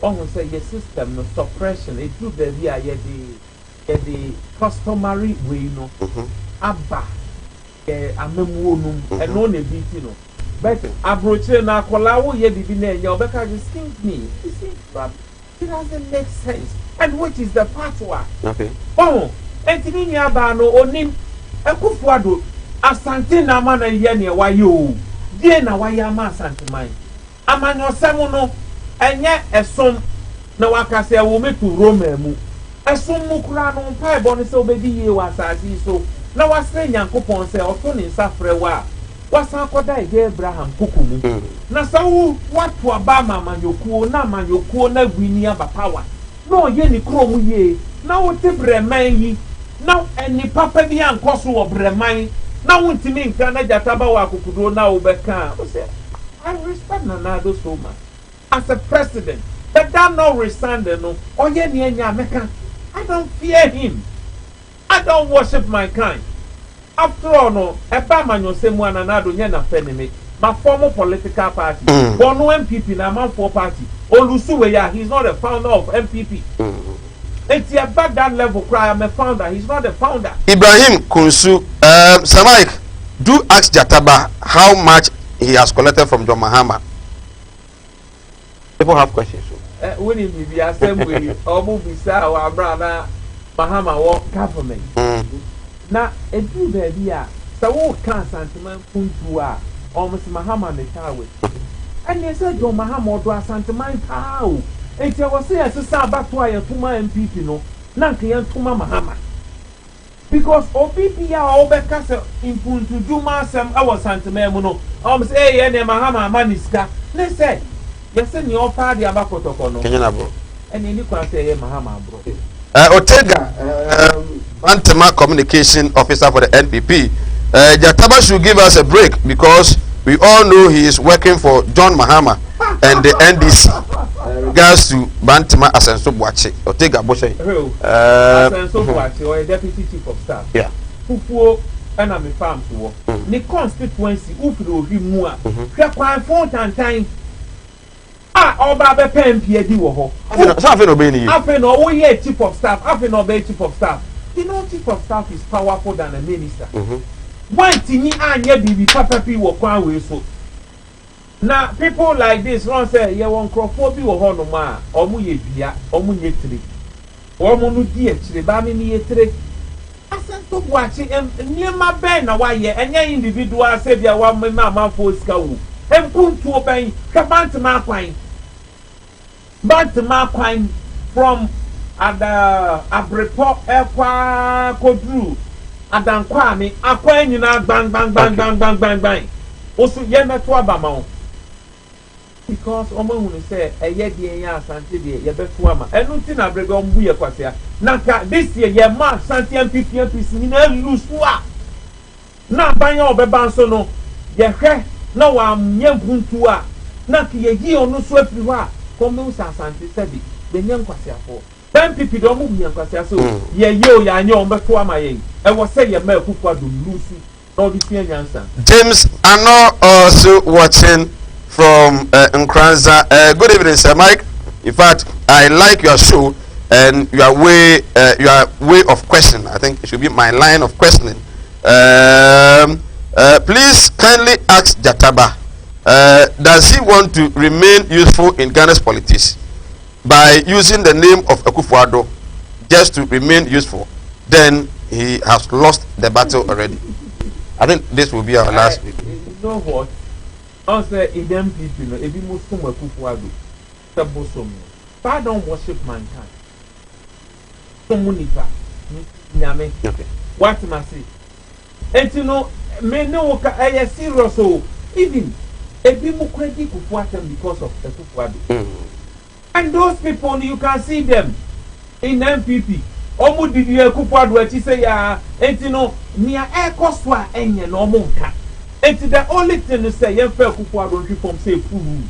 Oh, say your system no suppression. It do the the customary way no. Abba, amemwonum, and no ne beat no. But abroche na kolawo ye bibi na enye obeka excuse me. It doesn't make sense. And which is the patois? Okay. Oh, entini ni aba no onim Ekufuado asante na ma na ye ne wayo. Die na waya ma asante man. Amanyo semu no enye esom na wakase wo metu Roma mu. Esom mu kura no mpa ebo ne se obedi ye wa asase so. Na wasre Nyankopon se oto ne nsafre wa. Wasa koda ige Abraham kukumu. Na sawu watu abama manyokuo na manyokuo na gwini abapawa. No ye ni kromu ye. Na wote breman yi. Na eni papa bi ankoso wo breman. Na wontimi nka na Jataba wa kukudo na obeka. I respect Nanado so much as a president. But that no restand no. Oye ni enya meka. I don't fear him. I don't worship my kind. After all, no, eba manyo semu Nanado nye na feneme. My former political party, Bono MPP na man for party. Olusuweya, he's not a founder of MPP. It's about that level cry. I'm a founder. He's not a founder. Ibrahim Kunsu, Samaik, do ask Jataba how much he has collected from John Mahama. People have questions. When he be assembly, Obu Bisa or brother Mahama or government. Now, a few baby, so what can Santaman Puntua almost Mahama the tower. And they said John Mahama do a Santaman cow. And I was saying, so back to a Tuma MPP, no, Nankian Tuma Mahama. Because OPP are overcast in Puntu Juma, some our Santa Memono, almost a and Mahama Maniska. They said, yes, and your party about Kotokono. And you can say Mahama, bro. Otega, Antema Communication Officer for the NPP. Jataba should give us a break because we all know he is working for John Mahama and the NDC. Regards to Bantama Asenso Bwache. Otega Boshe. Asenso Bwache or a deputy chief of staff. Yeah. Fufuo and I'm a farm to work. The constituency, Ufro Himua, Crapine Fontanine. Ah, Oba Pen Piedi Woho. Something obeying you. After no ye chief of staff, after no be chief of staff. You know, chief of staff is powerful than a minister. One tini anya bibi papa pi wo kwan we so. Now people like this run say ye won crofo bi wo ho no ma omu ye bia omu nye tire. Omu no di e tire ba me ye tire. Asento buachi niema ben na wa ye enya individual say bia wa me ma fo sika wo. Empuntu oben kabant ma kwan. Bant kwan from Abrepo Ekwa Kodru Adankwa mi akwa nyina bang osu ye meto abama o because omo hunu say eye de yan asante de ye beto ama enu ti na brega ombu ye kwasea na ka this year ye ma asante MPP ni na lusu a na banya obeba nso no ye hwe na wa nye buntu a na ke ye yi onu so afiri ho a komu asante sabi benye kwasea fo MPP don't move me and so yeah yo ya nyo mbeto ama yen e wo say ye ma Kufuado lusu no be fear answer. James Ano also watching from Nkranza. Good evening, Sir Mike. In fact, I like your show and your way of questioning. I think it should be my line of questioning. Please kindly ask Jataba, does he want to remain useful in Ghana's politics by using the name of Kufuado just to remain useful? Then he has lost the battle already. I think this will be our last week. You know what? Also, in them people, no, if you must come Kufuado, the bosom, I don't worship mankind. Munipa. Nyame. Okay. What must say? And you know, me no I serious so even a bit more credit for them because of the Kufuado. And those people you can see them in MPP. Omu did you Kufuado what you say and you know near air cost wa any no monka. And the only thing to say you feel Kufuado from say food.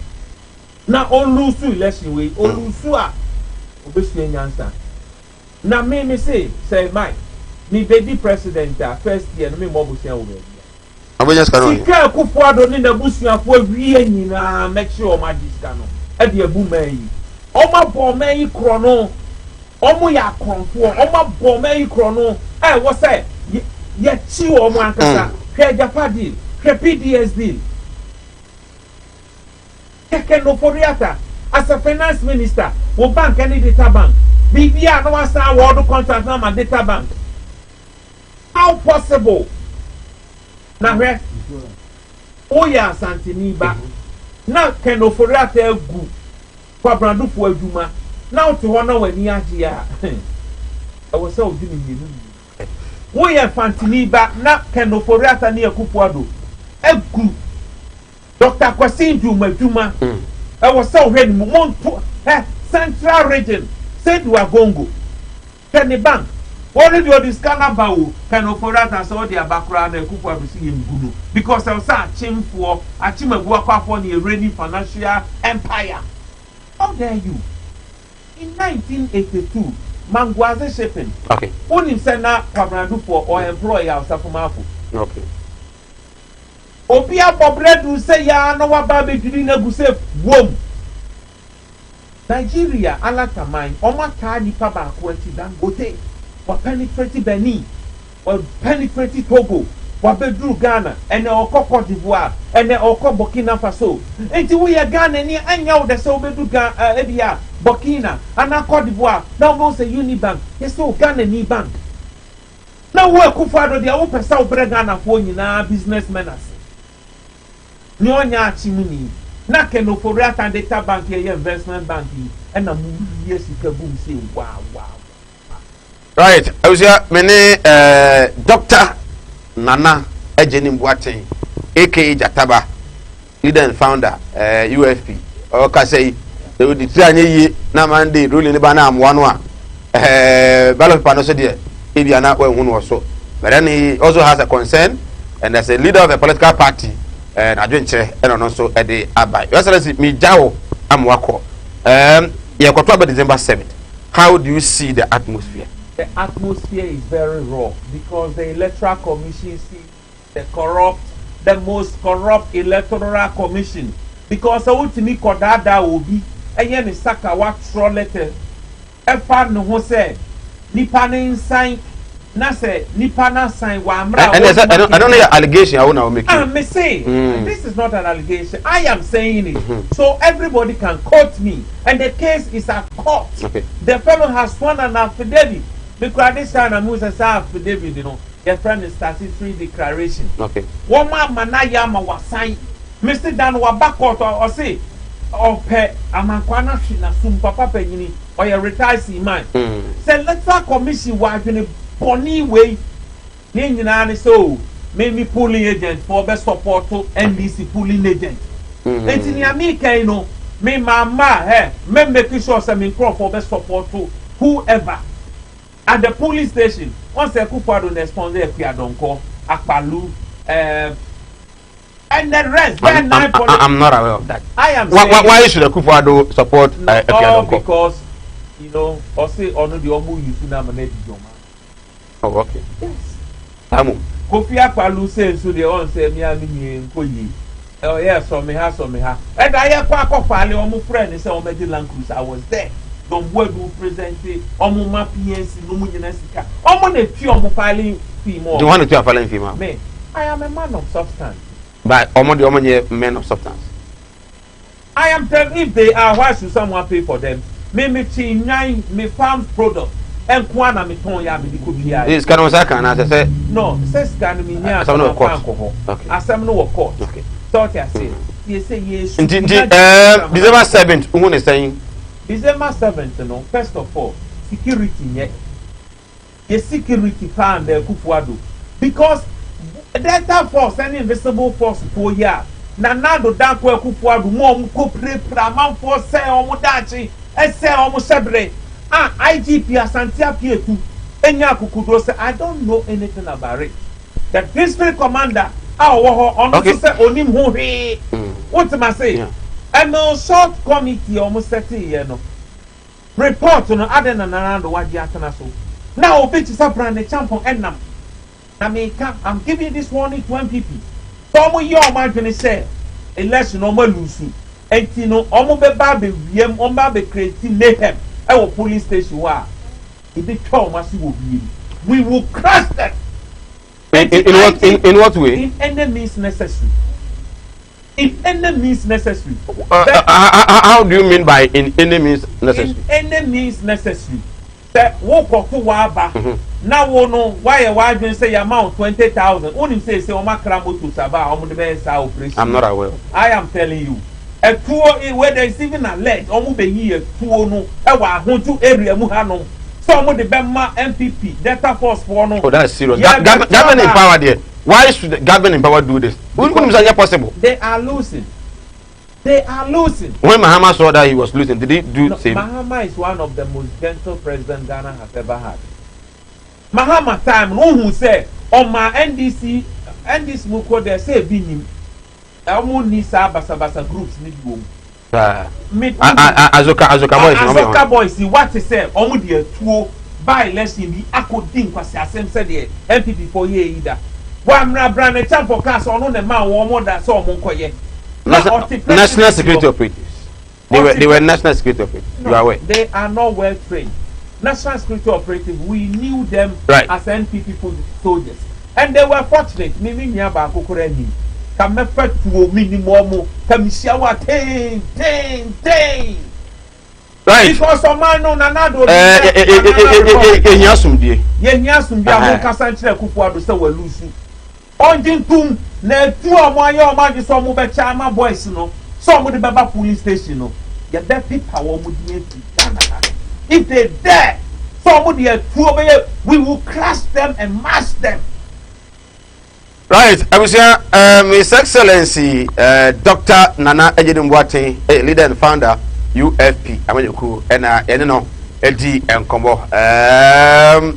Now on lose election way, on lose obeswe nyansa. Na me say Mike, me baby president first year no me mo busia wo. Abenya ska no. Sika Kufuado ni na busia fo wie nyina make sure o magiska no. E de abu man yi. O ma bo man yi kro no. O mo ya konfo, o ma bo man yi kro no. Eh wo say ye chi o mo ankasa. Hwe Japa deal, hwe PDS deal. No Foriata, as a finance minister, will bank any data bank. BBR no one star world contract now my data bank. How possible? Now where? Oh yeah, Santiniba. Now can no Foriata go for Brandu for Juma. Now to honor when he I was so giving you. Oh yeah, Fantiniba. Now can no Foriata near Kupuado. A group. Dr. Kwasin Juma. I was so ready. Central region. Said you are Gongo. Penny Bank. Already your discount bow can offer that as all their background and Kupa to see him Gulu. Because I was a chim for a chim of work for the reigning financial empire. How dare you? In 1982, Mangwaze shipping. Okay. Only send out Pabrandu for or employer of Safumafu. Okay. Obia Bobredu say ya no wa baby na guse wom. Nigeria alata mine omata nipa ba ko ati Dangote wa penetrate Benin wa penetrate Togo wa bedru Ghana ene okọ Cote d'Ivoire ene okọ Burkina Faso enti wo ye Ghana ni anya wo de se obedu Ghana Burkina ana Cote d'Ivoire na wo say Unibank yeso Ghana ni bank na wo Kufuado dia wo pesa wo bre Ghana fo nyina businessmen as ni onya achimuni na keno for rata data bank here investment bank and na mu yes boom say wow. Right, I was here many Dr. Nana Ejeni Mbuaten aka Jataba, leader and founder UFP. Or can say they would declare ye na mande ruling the banam one ballot panel so there if you are not one or so. But then he also has a concern and as a leader of a political party and adventure and also at the Abai. Your Excellency, me Jao Amwako. December 7th. How do you see the atmosphere? The atmosphere is very raw because the Electoral Commission sees the most corrupt Electoral Commission. Because ultimately Kodada will be a yen saka what throw letter. Efa no ho say nipa ne sign na say nipa na sign wa amra. I don't know your allegation I will make. I may say this is not an allegation. I am saying it so everybody can quote me and the case is at court. Okay. The fellow has sworn an affidavit. Because this time I'm using affidavit, you know. Your friend is statutory declaration. Okay. One man manayama was signed. Mr. Dan wa back out or say, or pay amankwana shina sum papa penini or your retired man. Say let's commission wife in a pony way. Ninja so made me pulling agent for best support to NDC pulling agent. And in America, you know, me mama, me making sure some crop for best support to whoever. At the police station, once a Kufuado responds, if you don't call Akpalu, and the rest. I'm not aware of that. I am. Why should a Kufuado support because you know, or say or no the Omu you na manage your man. Oh, okay. Yes. Kofi Akpalu says so the on say me and me. Oh yes, so me ha. And I have quite Omu friend say Omedi Land Cruiser. I was there. Don't do present omo ma PNC no mu nyina sika omo na fi omo filing fee more. Do you want to filing fee more? Me, I am a man of substance. But omo men of substance. I am telling if they are, why should someone pay for them? Me chinyan me farm product and kwana me ton ya me di kopia. This can also can as I say. No, says can me nya some no court. Okay. Asem no court. Okay. So what I say, you say yes. December 7th, who is saying December 7th, no, first of all, security yet. the security plan the Kufuado because Delta Force and Invisible Force for ya Nanado Dakwa Kufuado mom kopre praman for say omudachi ese omusebre IGP Asantia Pietu Enya Kukudo say I don't know anything about it. The district commander on say onim ho he what am I say and no short committee almost 30 years no report no other than Nanado waji atana so now obi to brand the champion enam I mean I'm giving this warning to MPP so your man can say election no more lose enti no omo be ba be wiem omo be create mayhem our police station wa e be twa omo asi wo bi we will crush that in what way in any means necessary in any means necessary how do you mean by in any means necessary in any means necessary say wo ko to wa ba na wo no why adwen say amount 20,000 onim say o makra moto saba o mo de be sa operation I'm not aware I am telling you a tour where there is even a leg o mo be yi a tour no e wa ahontu area mu ha no so mo de be ma MPP Delta Force for no oh that's serious government in power there why should the government in power do this wouldn't it possible they are losing when Mahama saw that he was losing did he do no, same Mahama is one of the most gentle president Ghana has ever had Mahama time no who say on my NDC muko there say binim omo ni sa basa groups ni duom Azoka boys what is say omo de tuo by election bi akodi nkwasi asem say the MPP for ye either wa mra brand champ for class ono ne man wo mo da so omo nkoye national security operatives they were national security operatives no, you are aware they are not well trained national security operatives we knew them right. as NPP soldiers and they were fortunate maybe nya ba kokora ni come effect to minimum kamisia wa ten right because some man no Nanado ehiasumdie amon kasa nchire Kufuado say we lose onjintum na tu omoye omaji so mo be chama boys no so mo de baba police station no ya be people wo mo di if they dare so mo de tu obeye we will crush them and mash them. Right, Abusia, His Excellency Dr. Nana Ejidimboate, leader and founder UFP. Amanyoku and no Edi and Combo.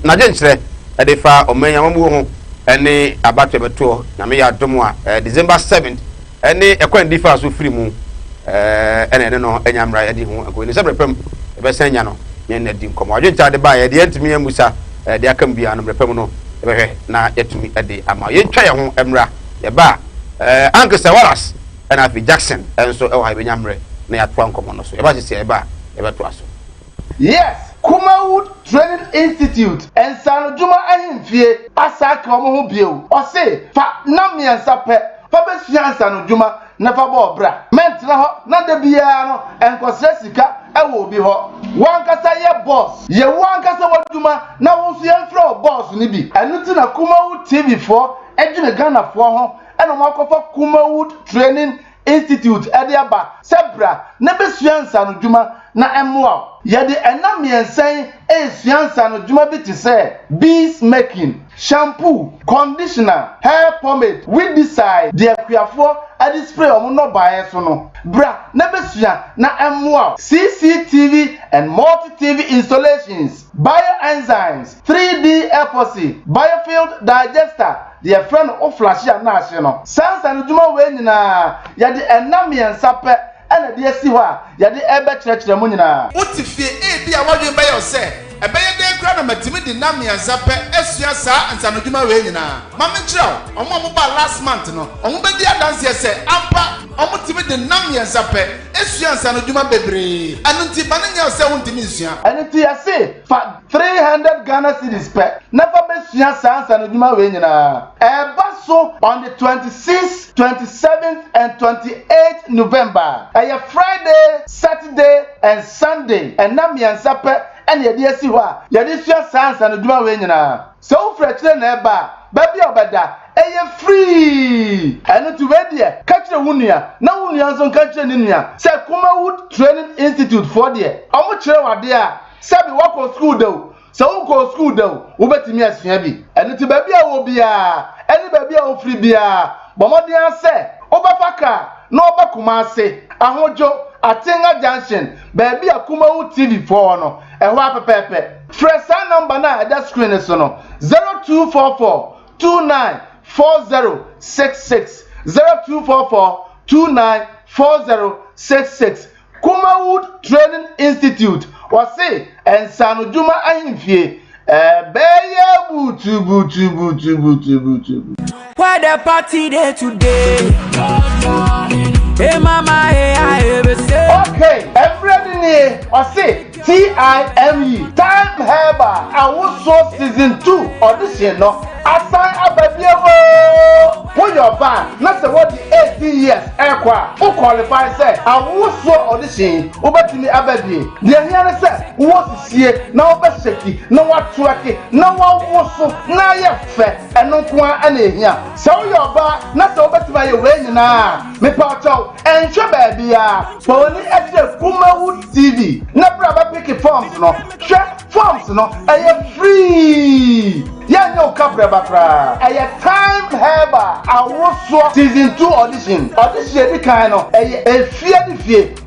Najentre Edefa Omenya Mamu any abate beto na me ya domwa December 7th any ekwan difa so free mu ene no enyamra yedi ho ago ni sebrepem e be senya no yen na di nkomo adwenta de ba ye de antimi amusa de akam bia no brepem no e be hwe na yetumi ade ama ye twa ye ho emra ye ba Anke Wallace and Afi Jackson and so e wa be nyamre na ya twa nkomo no so e ba se e ba e be to aso yes Kumawood Training Institute and San Juma Ahimfie asaka omo ho bieu o se fa na miensa pe fa be fiansa no Juma na fa bo bra mentra ho na de bia no enkosre sika e wo bi ho wankasa ye boss ye wankasa wo Juma na wo so ye fro boss ni bi enu ti na Kumawood TV for edwene Ghana for ho eno makofa Kumawood Training Institute Ediaba Sebra na be fiansa no Juma na emwa yede enam yensen fiansa no Juma bi ti say bees making shampoo conditioner hair pomade we decide the akuafo adi spray omo no bae so no bra na be sua na emwa CCTV and multi TV installations bioenzymes 3D epoxy biofield digester the friend of flash na ahye no sansa no Juma we nyina yede enam yensa pe ana de asi ho a yade ebe kyerɛkyerɛ mu nyina utifie bi a wadwen bɛ yɛ sɛ ɛbɛyɛ den kra na matimi de nam yansa pɛ asua saa ansanodwuma we nyina ma me kyerɛw ɔmo mo ba last month no ɔmo bɛdi adanse sɛ ampa ɔmo timi de nam yansa pɛ asua ansanodwuma bebree ɛno nti ba ne nya sɛ wontimi nsua ɛno nti yɛse fa 300 Ghana cedis pɛ na fa bɛsua saa ansanodwuma we nyina ɛba so on the 26th 27th and 28th November Friday, Saturday, and Sunday, and nam yansa pe and ye dear si wa ye de sua sans and duma we nyina so frɛkyerɛ na eba baby obeda eye free and to we there catchre wunua na wunua nso catchre ni nua say Kumawood Training Institute for there omo kyerɛ wade a sabi wako school do So go school though, ubetimi asua bi. Eni ti baabi a wo bia, eni baabi a wo free bia. Bomodi anse, obafaka, no obakumase, ahojo, Atenga Junction, baabi a Kumawood TV for no. Ehwa pepepe. Fresh number na that screen is no. 0244 294066 0244 294066 Kumawood Training Institute wase ensano juma ahimfie beye butu where the party day today. Hey mama, hey I ever say. Okay, everybody wase TIME Time Heba Awuso Season 2 audition no assign ababiebo when your band not say what the 18 years ekwa who qualify say Awuso audition obetimi ababie the here say wo sie na obeseki na watwake na wawuso na ye fe eno kwa ana ehia say your band na say obetimi ye we nyina me pa chow enhwe ba bia poni eje Kumawood TV na bra pick forms no share forms no are free ya no capra bakra aye Time Heba Awuso Season 2 audition the kind no aye fie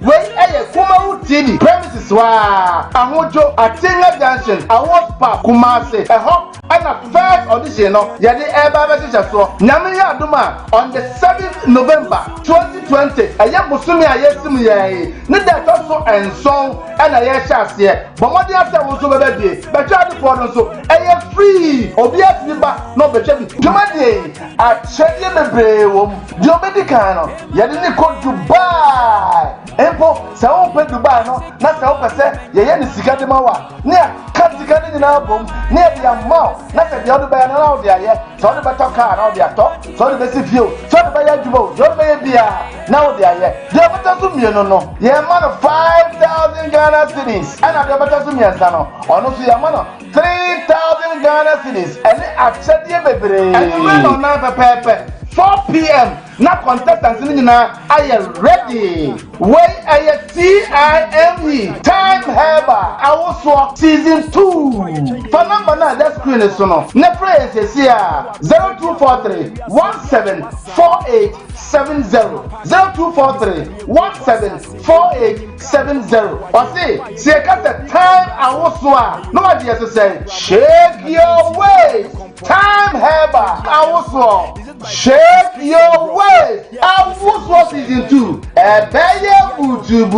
we aye Kumawood TV premises wa ahojo Atenga Junction Awards Park Kumase hop and a first audition no ya de eba be so nyame ya adoma on the 7th November 2020 aye bosumi ayesim ye ne da so enson and aye shase bomodi after wo so bebe but try to for so aye free obi afiba no beche bi tumade a chede bebre wom di obedi kan no ye de ne ko Dubai empo se wo pe Dubai no na se wo pese ye ne sika de mawa ne ka sika de na bom ne bi amount na se de Dubai na na de aye so de beto car na de ato so de besi fio so de be ya jubo so de be bia na de aye de beto so mieno no ye man 5,000 Ghana cedis and de beto so miensa no ono so ye man 3,000 Ghana cedis and achede bebre and we no na pepe 4 p.m. na contestants ni na are ready. Where are TIME Time Heba Awuso Season 2. For number na that screen is no. Ne praise is here 0243 174870 0243 174870. Or say the Time Awuso no idea to say shake your waist. Time Heba Awuso shake your waist. Awuso Season 2. Ebeye butu.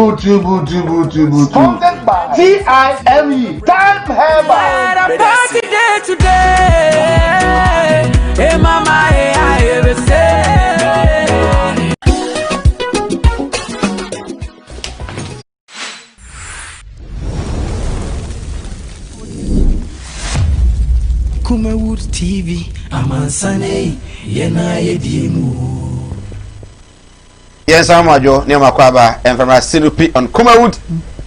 Sponsored by TIME Time Heba. Party day today. Hey mama, hey I ever say. Kumawood TV, amansane, yena yedimu. Yes, I'm Majo, near Makwaba, and from a Sinupi on Kumawood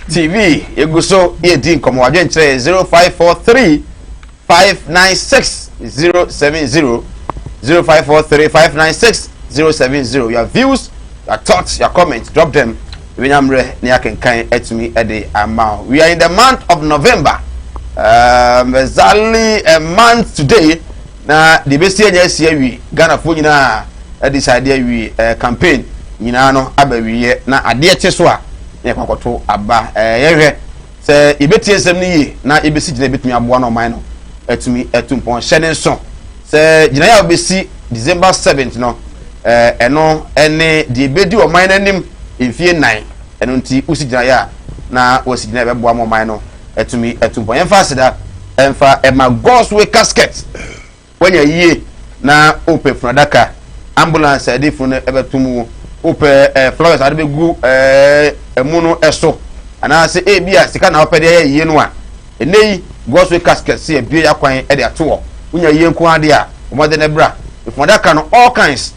TV. You go so, ye didn't come 0543 596 070 0543 596 070. Your views, your thoughts, your comments, drop them. When I'm ready, you can kind at me at the amount. We are in the month of November. Exactly a month today. Na the best year we Ghana for na decide we campaign nyina no abawiye na ade cheso a ne kwakoto aba yehwe se ibetie nsem ni yi na ibesi gina betumi aboa no man no atumi atumpon hyene nso se gina ya obesi December 7th no eno ene de bedi o man nanim mfie 9 eno nti usi gina ya na wasi gina beboa mo man no atumi atumpon emfa seda emfa ema Gospel casket wanya yie na ope funadaka ambulance ade funu ebetumu ope flowers ade begu emunu eso ana se ebia sika na opede yie no a enei Gospel casket se ebie yakwan ede ato wanya yie nko ade a omode ne bra funadaka no all kinds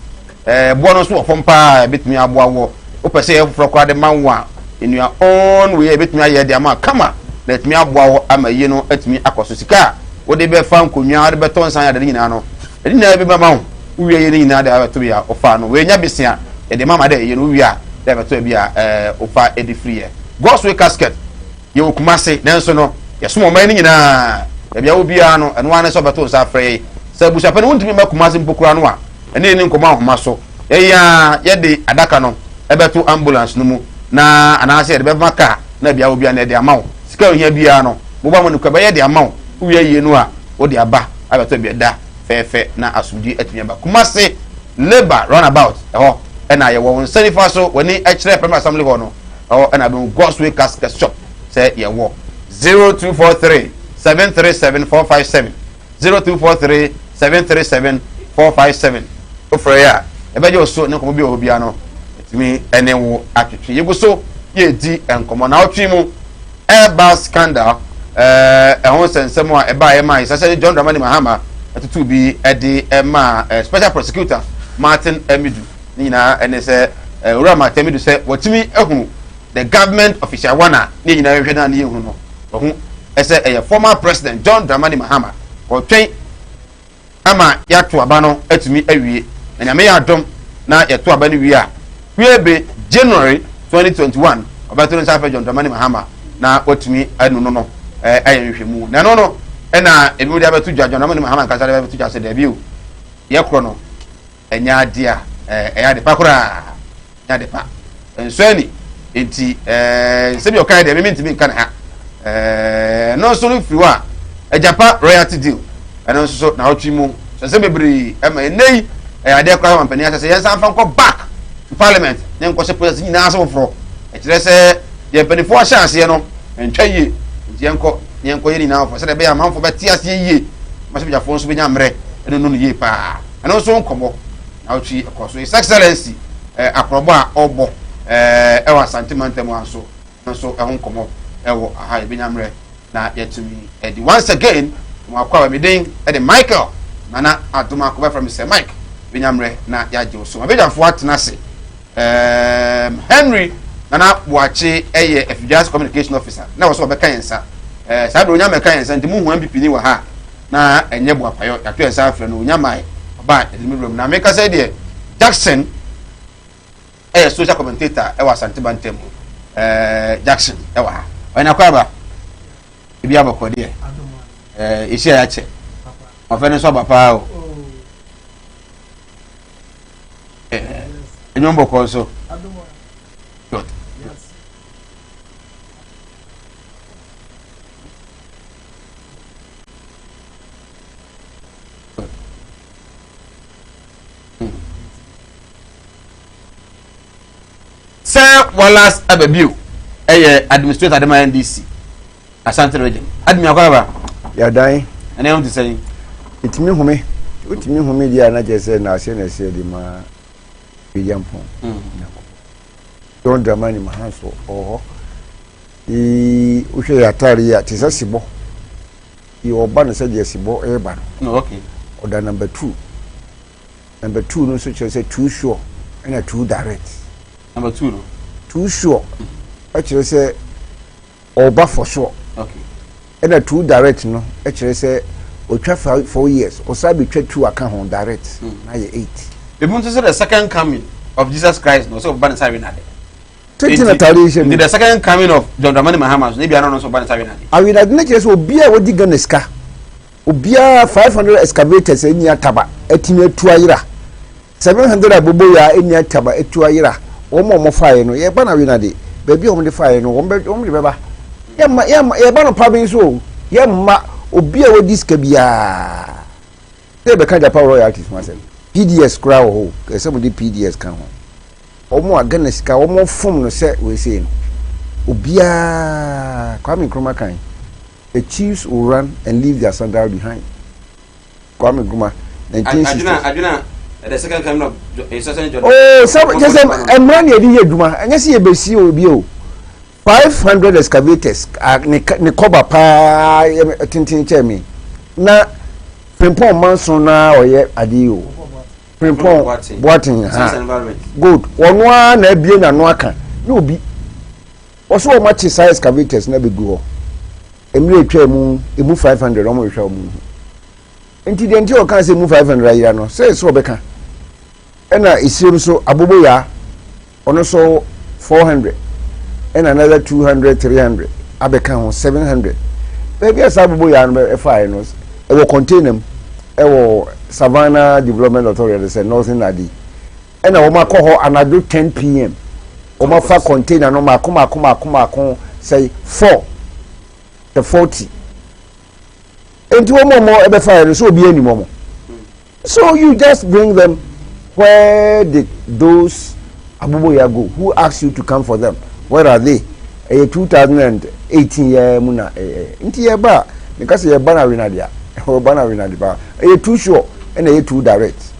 bono so ofompa betumi aboa wo ope se yefro kwa de manwa in your own way betumi aye de ama kama let me aboa wo ama yie no atumi akoso sika wo de be fa nkonwa de beton san ya de nyina no edi na be mama wo wiye ye nyina de abeto bia ofa no we nya besia e de mama de ye no wi a de abeto bia ofa edi free Gospel casket ye okumase nanso no ye so mo man nyina bia wo bia no eno ane so beto sa frɛ sɛ busuapɛ no wontumi makuma se mpokura no a ene ne nkɔmɔ ahoma so ya de adaka no ebeto ambulance no mu na anase de beba ka na bia wo bia na de amawo sika ohia bia no mo ba mo ne kwaba ye de amawo wo ye no a wo de aba abeto bia da fefe na asumdi atumi aba Kumasi labor runabout eho na ye wo nsanifa so woni e kire primary assembly ho no eho na be Godsway casket shop say ye wo 0243 737 457 0243 737 457 ofre ya ebeje oso ne komo bi obia no etimi ene wo atwetwe yego so ye di enkomo na otwi mu eba scandal ehon sensem a eba ye mai sase John Dramani Mahama atutu bi ede ema special prosecutor Martin Emidu nyina ene se ura Martin Emidu se watimi ehunu the government official wana ni nyina hwehwe na ne ehunu no ohun ese eye former president John Dramani Mahama ko twen ama yato aba no atumi awie na nyame ya adom na yato aba no wie a wiebe January 2021 obato no safa John Dramani Mahama na watumi anu no ayenhwemu na no na ebi dia betu John Dramani Mahama kan sare betu jase da biu ye kro no enya dia eya de pakura nya de pa ensani enti se bi okai de me ntimi kan ha no so no friwa ejapa royalty deal eno so na otwi mu se bebri ema enei ade kwa company ase yensa fa nko back to parliament ne nko se president nyina aso fro e kire se ye penifo chance no entwa ye yenko ye ni na ofo se de be ya manfo beti ase ye ma se bia fo so be nya mre eno no ye pa eno so nkomo na otwi ekoso his excellency akrobo a obo ewa santimantem anso so ehun nkomo ewo aha be nya mre na yetumi edi once again mo akwa me den the Michael nana atuma ko from Mr. Mike binyamre na yaje so abejafo atena se Henry nana boache eye FDS communication officer na wo so be kan yensa sa do nya me kan yensa ntimu hu MPP ni wa ha na enye boapayo yato yensa afre no nya mai ba edimirum na me ka say de Jackson social commentator e wa Santibantem Jackson e wa ha ona kwa ba ibi abako de isi ya che ofene so bapa o enyombo ko so good Sir Wallace Abebiu administrator of the NDC Asante region admi akwaba ya dan ene on say itimi hume dia na jese na ase na se di ma biyampon John Dramani Mahanso oho uhwe yatari ya tisa sibo oba no se je sibo eba no okay order number 2 no so say too sure and too direct number 2 no too sure actually say oba for sure okay and too direct no actually say otwa 4 years osabi twa 2 aka hon direct na ye 8 the moon say the second coming of Jesus Christ no so ban sabi na de the second coming of John Dramani Mahama so bia no so ban sabi na de awi na de say obi a wodi ganeska obi a 500 excavators enya taba etime atu ayira 700 abobo ya enya taba atu ayira omo fire no ye ba na wi na de baby omo de fire no omo de beba ye ba no pabin so ye ma obi a wodi ska bia te be ka Japan royalties ma se PDS kra ho ese mo di PDS kan ho omo agana sika omo fom no se we say no obi a Kwame Nkrumah kan the chiefs will run and leave their sandal behind Kwame Nkrumah 1960 aduna the second coming of John so just emran ye di yeduma anya se ye besi obi o 500 excavators ne cover pa tintin chemi na Frimpong Manson na oye adio Frimpong Boating good onwa na bie na no aka na obi oso o match size excavators na be go emre twa emu 500 o mo hwa o mu enti de enti o kan se mu 500 ayira no say so obeka ena isiru so abobo ya ono so 400 and another 200 300 abeka ho 700 baby asabubo ya no efa no e wo contain them e wo Savannah Development Authority say nothing adi e na wo ma ko ho anado 10 pm wo ma fa container no ma ko say 4 to 40 enti wo mo e be fa no so obi ani mo. So you just bring them where did those abuboya go who asked you to come for them, where are they? 2018 year muna inti ye ba because ye bana winadia o bana winadia e too sure and e too direct.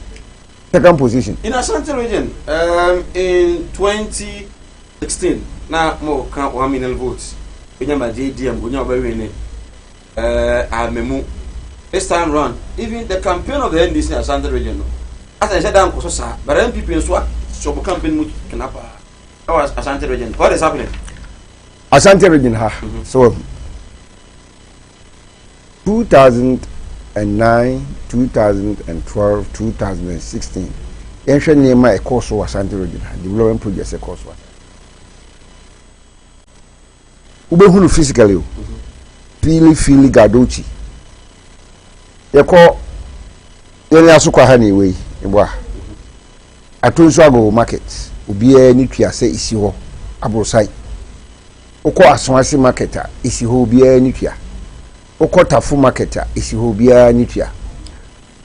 Second position in Ashanti region in 2016 na mo kan 1 million votes enyama JDM gonya obawene amemu this time round even the campaign of the NDC in Ashanti region as I said down ko so sa but MPP so campaign mu kenapa Ashanti region what is happening Ashanti region ha. So 2009, 2012, 2016. Yenhwe nema e course wa Ashanti region ha. Development projects e course wa. Ubehunu physically o. Fili gadochi. Yeko yene asukwa ha na ewe igba. Atonso ago market. Obi ni twa se isi ho abrosai. Oko asonasi marketer isi ho bia ni tua oko tafu marketer isi ho bia ni tua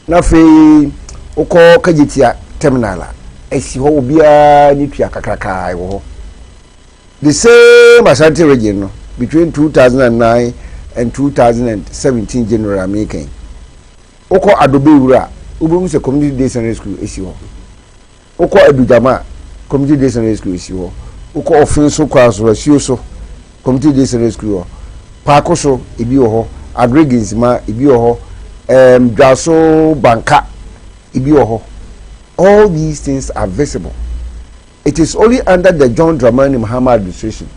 na fe oko kajitia terminal isi ho bia ni tua kakraka wo ho the same Ashanti region no between 2009 and 2017 January making oko adobe wura ubum se community day secondary school isi ho oko adujama community day secondary school isi ho oko offenso kwaso so community day secondary school paako so ebi ho agregins ma ebi ho dwaso banka ebi ho all these things are visible. It is only under the John Dramani Mahama administration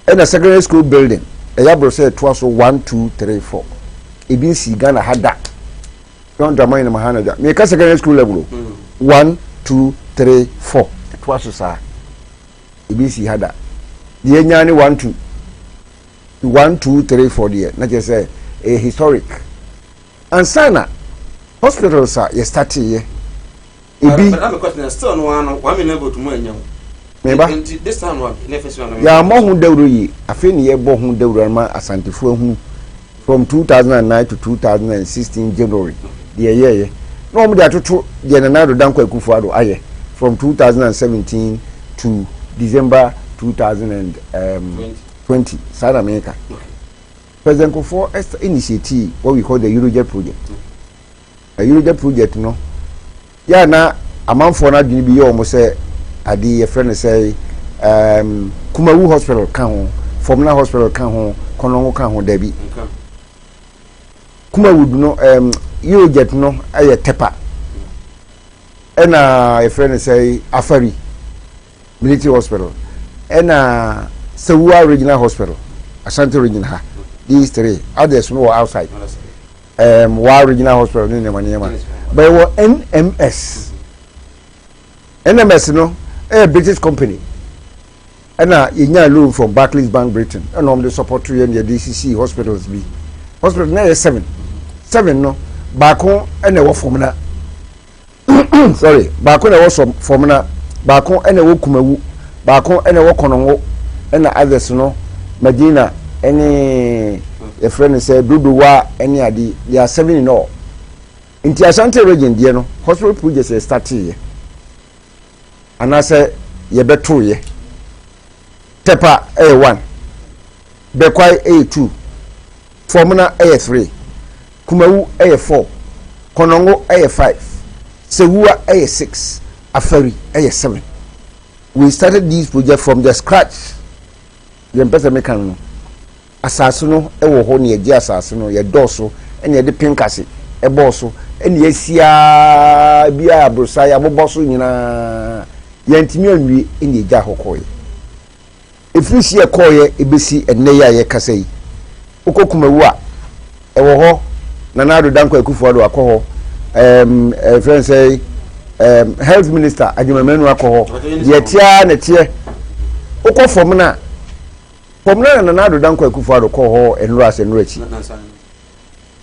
and a secondary school building a yabro say it was 1 2 3 4 ebi si Ghana had that John Dramani Mahama make a secondary school level 1 2 3 4 it was so ebi si had that the nyane 1 2 1 2 3 4 there not just say a historic and sana hospitals are you start here but I'm question still no one million go to mo anyam this time one ya mo hu dawro yi afi ne ye bo hu dawro ma asantifo hu from 2009 to 2016 January the year no mo dey atoto the nanado danko akufo ado aye from 2017 to December 2020 South America. President Kufo initiative what we call the Eurojet project. A Eurojet project no. Yeah na amanfo na dwene bi ye omo say ade ye friend say Kumawood hospital kan ho, Formula hospital kan ho, Konongo kan ho da bi. Kumawood no Eurojet no aye tepa. Ena ye friend say Afari military hospital. Ena Sewua regional hospital, Ashanti region ha. These three others no outside. Wa regional hospital ni nyama. But we NMS no a British company. And you loan from Barclays Bank Britain. And they support you in the DCC hospitals be. Hospital na 7 no. Back home and they work for me. Sorry, back home they work for me. Back home and they work Kumawood. Back home and they work Konongo. And others no Medina any a friend said Duduwa any adi they are 7 in all. In the Ashanti region there no hospital projects start here. And I say ye be 2 ye. Tepa A1. Bekwai A2. Formula A3. Kumawood A4. Konongo A5. Sewua A6. Afari A7. We started this project from the scratch. The person make no asase no e wo ho ne ye asase no ye doso ene ye de pinkase e boso ene ye sia bia abrosa ya boboso nyina ye ntimi anwie ene ye gya hokoye efrisi ye koye ebesi ene ya ye kasa yi okokumawu a e wo ho na nado danko akufo do akoho friend say health minister ajimamenu akoho ye tia ne tie okofom na Pomna na na do dan kwa kufu ado ko ho enro ase enro achi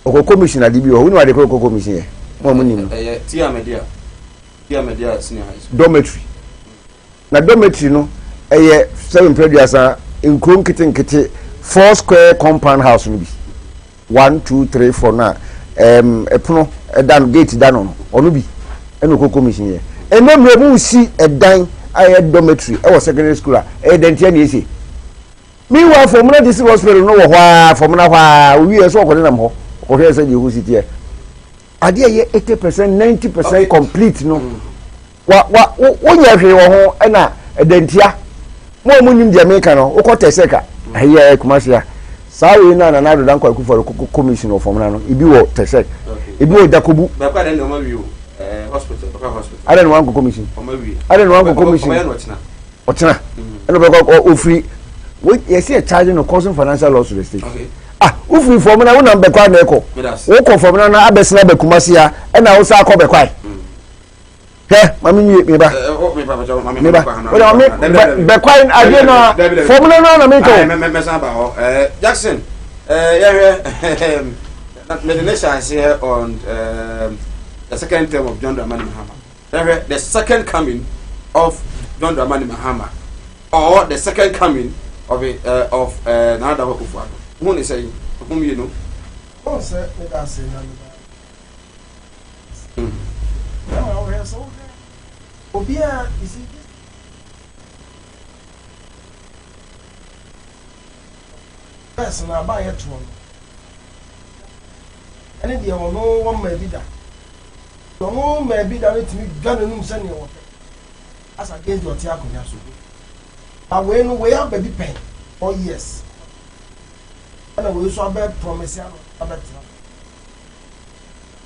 oko commissioner di bi ho ni wa de ko commission ye mo mo nim tia media senior high school dormitory na dormitory no eye 7 preduasa nkron kete 4 square compound house no bi 1 2 3 4 na epono edan gate dan no ono bi eno ko commission ye enemre mu si edan aye dormitory e wo secondary school a e dentia na ese meanwhile formula this hospital no wo hwa formula hwa we so ko nam ho ko hwe se di hu city e ade ye 80% 90% complete no wo nya hwe wo ho e na edentia mo nim Jamaica no wo ko teseka aye kumasia sawe na do dan kwa kufor commission of formula no ibi wo tesek ibi wo dakobu ba kwa den no ma wi hospital ba hospital ade no wan commission ade no wan commission ochina eno be ko ofri yes, you're charging or causing financial loss to the state. Okay. Ufu formula una be kwa neko. Wo formula na abesina be kumasia e na wo sa ko be kwa. Mami me ba. Me ba. O me be kwa ade na formula na me to. Me san ba ho. Jackson, yeah, the nation is here on the second term of John Dramani Mahama. The second coming of John Dramani Mahama, or the second coming of Nada Hokufu. Who is saying, whom you know? Oh, sir, let us say, Obia is it? Person, I buy it one. And if you know one may be that. No may be that it me gun and send you as against your Tiago. I when we have baby pen. Oh yes. And we also have promise about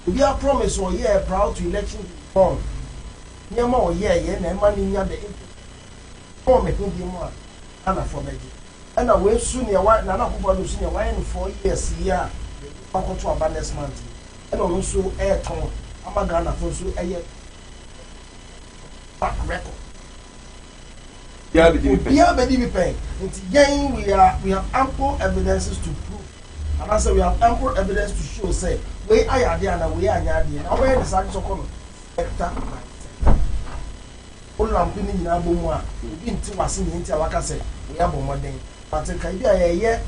we are promise or yeah proud to election form. Near more yeah and money near the form it will be more and for me. And I will soon your white Nana who senior wine 4 years here. Uncle to a balance month. And also air tone. I'm a Ghana for so a year back record. Yeah, baby paying. Again, we have ample evidences to prove. And I say we have ample evidence to show, say, we are there and we are there. Now, where is that so called? All I'm pinning in Abumwa, into was in India, like I said, we have one day. But a year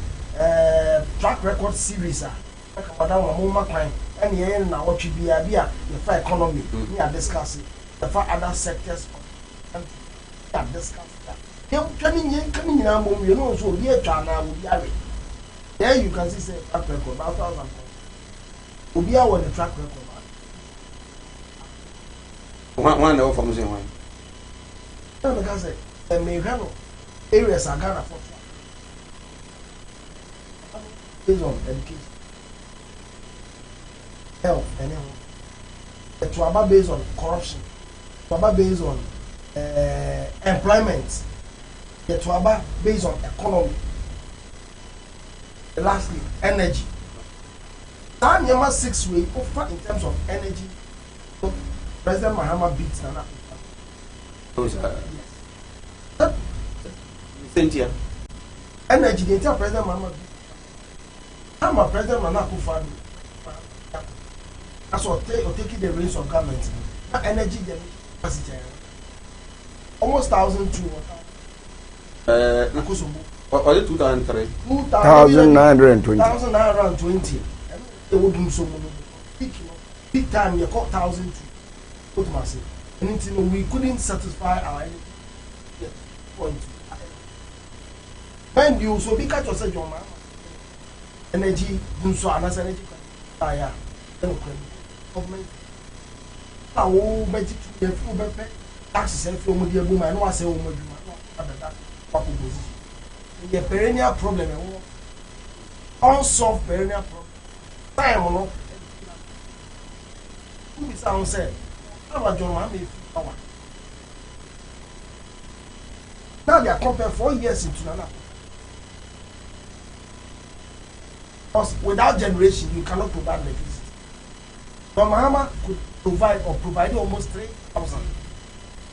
track record series. But I want more crime. And here now, what should be a beer, the fair economy, we are discussing the far other sectors of the country. We are discussing. Coming now, you know, so be a channel will be away. There you can see track record about 1,000. Will be our track record. One over from the one. No, because the Megano areas are Ghana for based on education, health, and health. The Tuaba based on corruption, Tuaba based on employment. The Tuaba based on economy. Lastly, energy. Now, number 6 we offer in terms of energy. President Mahama beats Nana. Yes. Cynthia. Energy, they tell President Mahama. I'm a President Nana Akufo-Addo. That's what taking the reins of government. Energy, the capacity. Almost 1,002. Or 2003? 2,920. 1,920. They would do so big time. You caught 1,002. What am I saying? And we couldn't satisfy our energy. Point. When you so because you said your energy, do so another energy. Yeah. Government. Now, magic to the full benefit. Taxes from the woman. No, I say, the perennial problem, unsolved perennial problem. Time or not, who is our say? How about John Mohammed? Now they are compared 4 years into Nana. Because without generation, you cannot provide electricity. John Mohammed could provide or provided almost 3,000.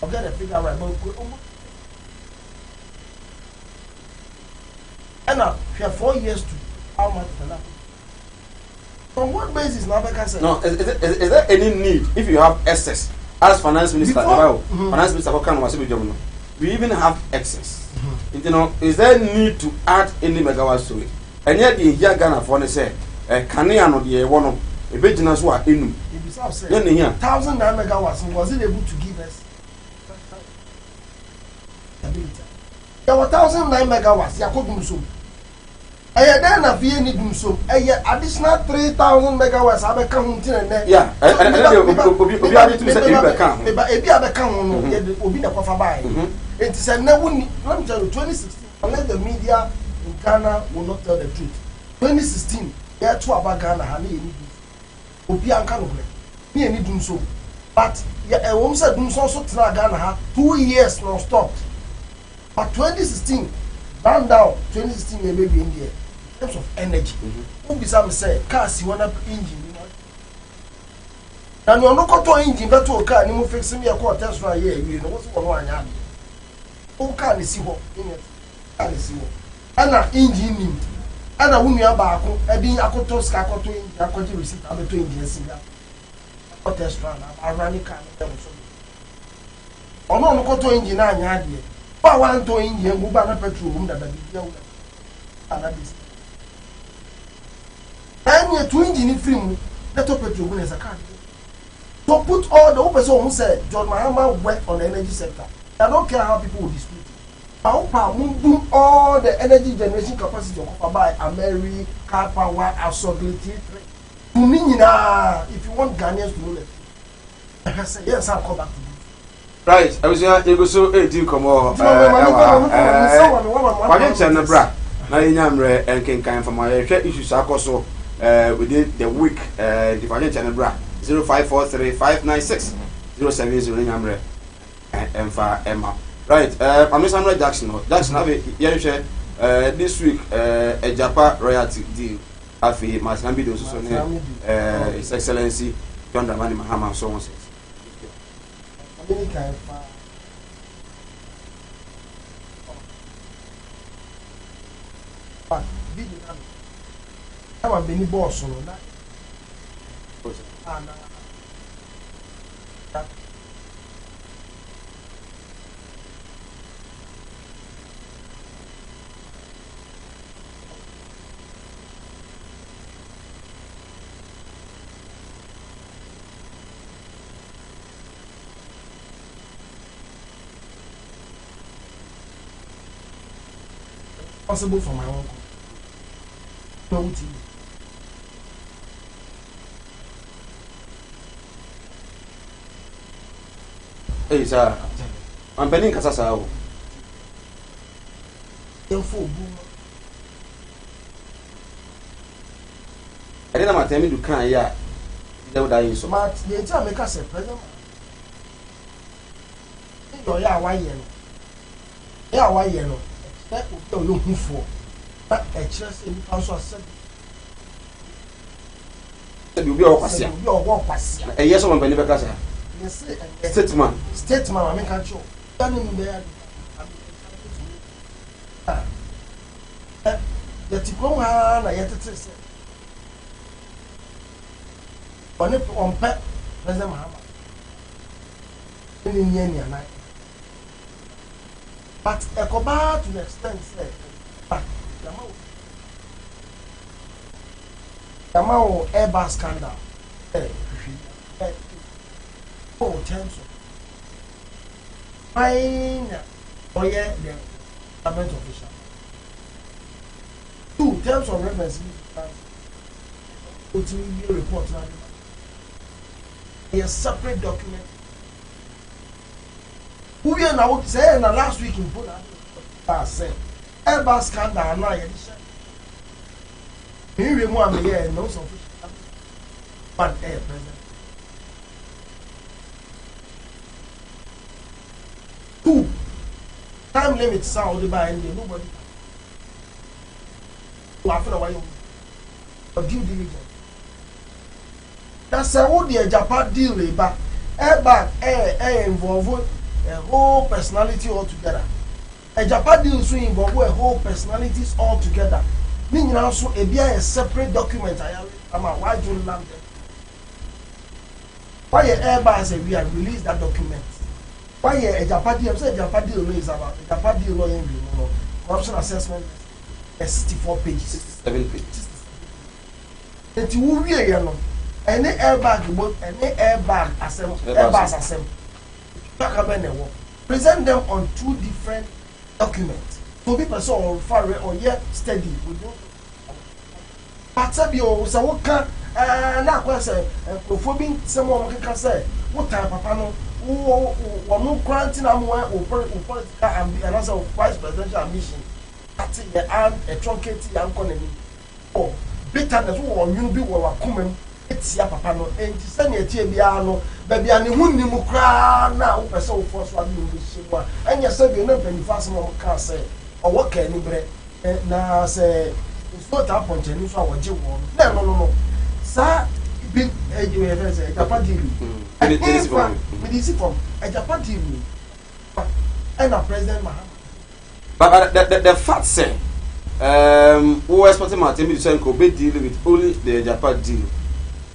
I'll get a figure right, but could almost. And we have 4 years to how much for that. On what basis now can say? No, is there any need if you have excess as finance minister? Finance minister can we even have excess. You know, is there need to add any megawatts to it? And yet the here Ghana for the say can you know the one of a business who are in 1,009 megawatts was it able to give us ability? There were 1,009 megawatts. Ya could do so. Aya then na vie ni dum so aya additional 3,000 megawatts abeka ho ntin na yeah and obi ade to say ebeka ho ebi abeka ho no obi na kwafa bai enti say na woni let me tell you 2016 let the media in Ghana will not tell the truth 2016 ya to aba Ghana ha na yeni obi anka no bre na yeni dum so but ya e won say dum so tra Ghana ha 2 years non stop but 2016 down 2016 maybe in there in terms of energy who be some say car si one up engine na no no koto engine beto car ni mo fix me e ko test right here you know what's one anya o car ni si ho car ni si ho ana engine ni ana wunu ya ba ako e bi akoto ska akoto engine akoji receipt abeto engine si ya ko test right na arani car na so ono no koto engine anya ade pa wan to engine go ba na petrol mu da bia wo ana bis any to engine free mu let to petrol mu na sa car to put all the person who said John Mahama work on the energy sector. I don't care how people will dispute it. Power do all the energy generation capacity of by America, power, absolutely. If you want Ghanaians to know that, yes, I'll come back to you. Right, I was here to so 18 come on. Now you know and can come from my issues also within the week the financial bra 0543-596-070 number and for Emma. Right, I'm Miss Andre Jackson. Jackson have this week a Japan royalty deal. Afi Masambi do so His Excellency John Dramani Mahama so on says. I'm Benny Boss on that. Possible for my uncle. Kumawood TV. Hey, sir. I'm pending Casasa. I didn't tell me to can ya. They would die so much. The entire make us a present. Yeah, why you? Yeah, why you know? That will look for. But a chest in also said. You be all passia. You are walk passia. A yes, one penny because Statesman. Statesman, I make a show. The Ticonga, I had to say. On it on pet, President Mahama. In Yenya night. But a cobar to the extent said, but Yamao Airbus scandal. Oh, terms of fine, oh yeah, the government official. 2 terms of reference. OTV report now. A separate document. Who we are now saying last week in Poland, said, Airbus scandal now. You remember me here, no official, but air president. 2 time limit sound by nobody. After a while, due diligence. That's what the Japan deal with, but airbag air involved a whole personality altogether. A Japan deal so involve a whole personalities all together. Meaning also a separate document. Why do you land them? Why Airbus say we have released that document? Why a Japan deal? Say Japan deal is about a Japan deal law in corruption assessment. 64 pages. 67 pages. And you will any airbag, any airbag assembly. Present them on 2 different documents. So people saw or far or yet steady with you. But Sabio, so what can now question performing someone can say what type of panel or no granting or political and also vice presidential ambition. That's a truncated young economy. Oh, bitterness or you be what come. It's ya papa no enti sani etie bia no ba bia ne hu nimu kra na wo pese wo force wa bi wo shebua anya sabi na panifa so mo ka say owo ka ni bre na say so ta ponche ni so awoje wo no sa bi ejiwe fe say Japan TV me this from a Japan TV and a president Mahama but the fact say who expecting Martin to say go be deal with only the Japan deal.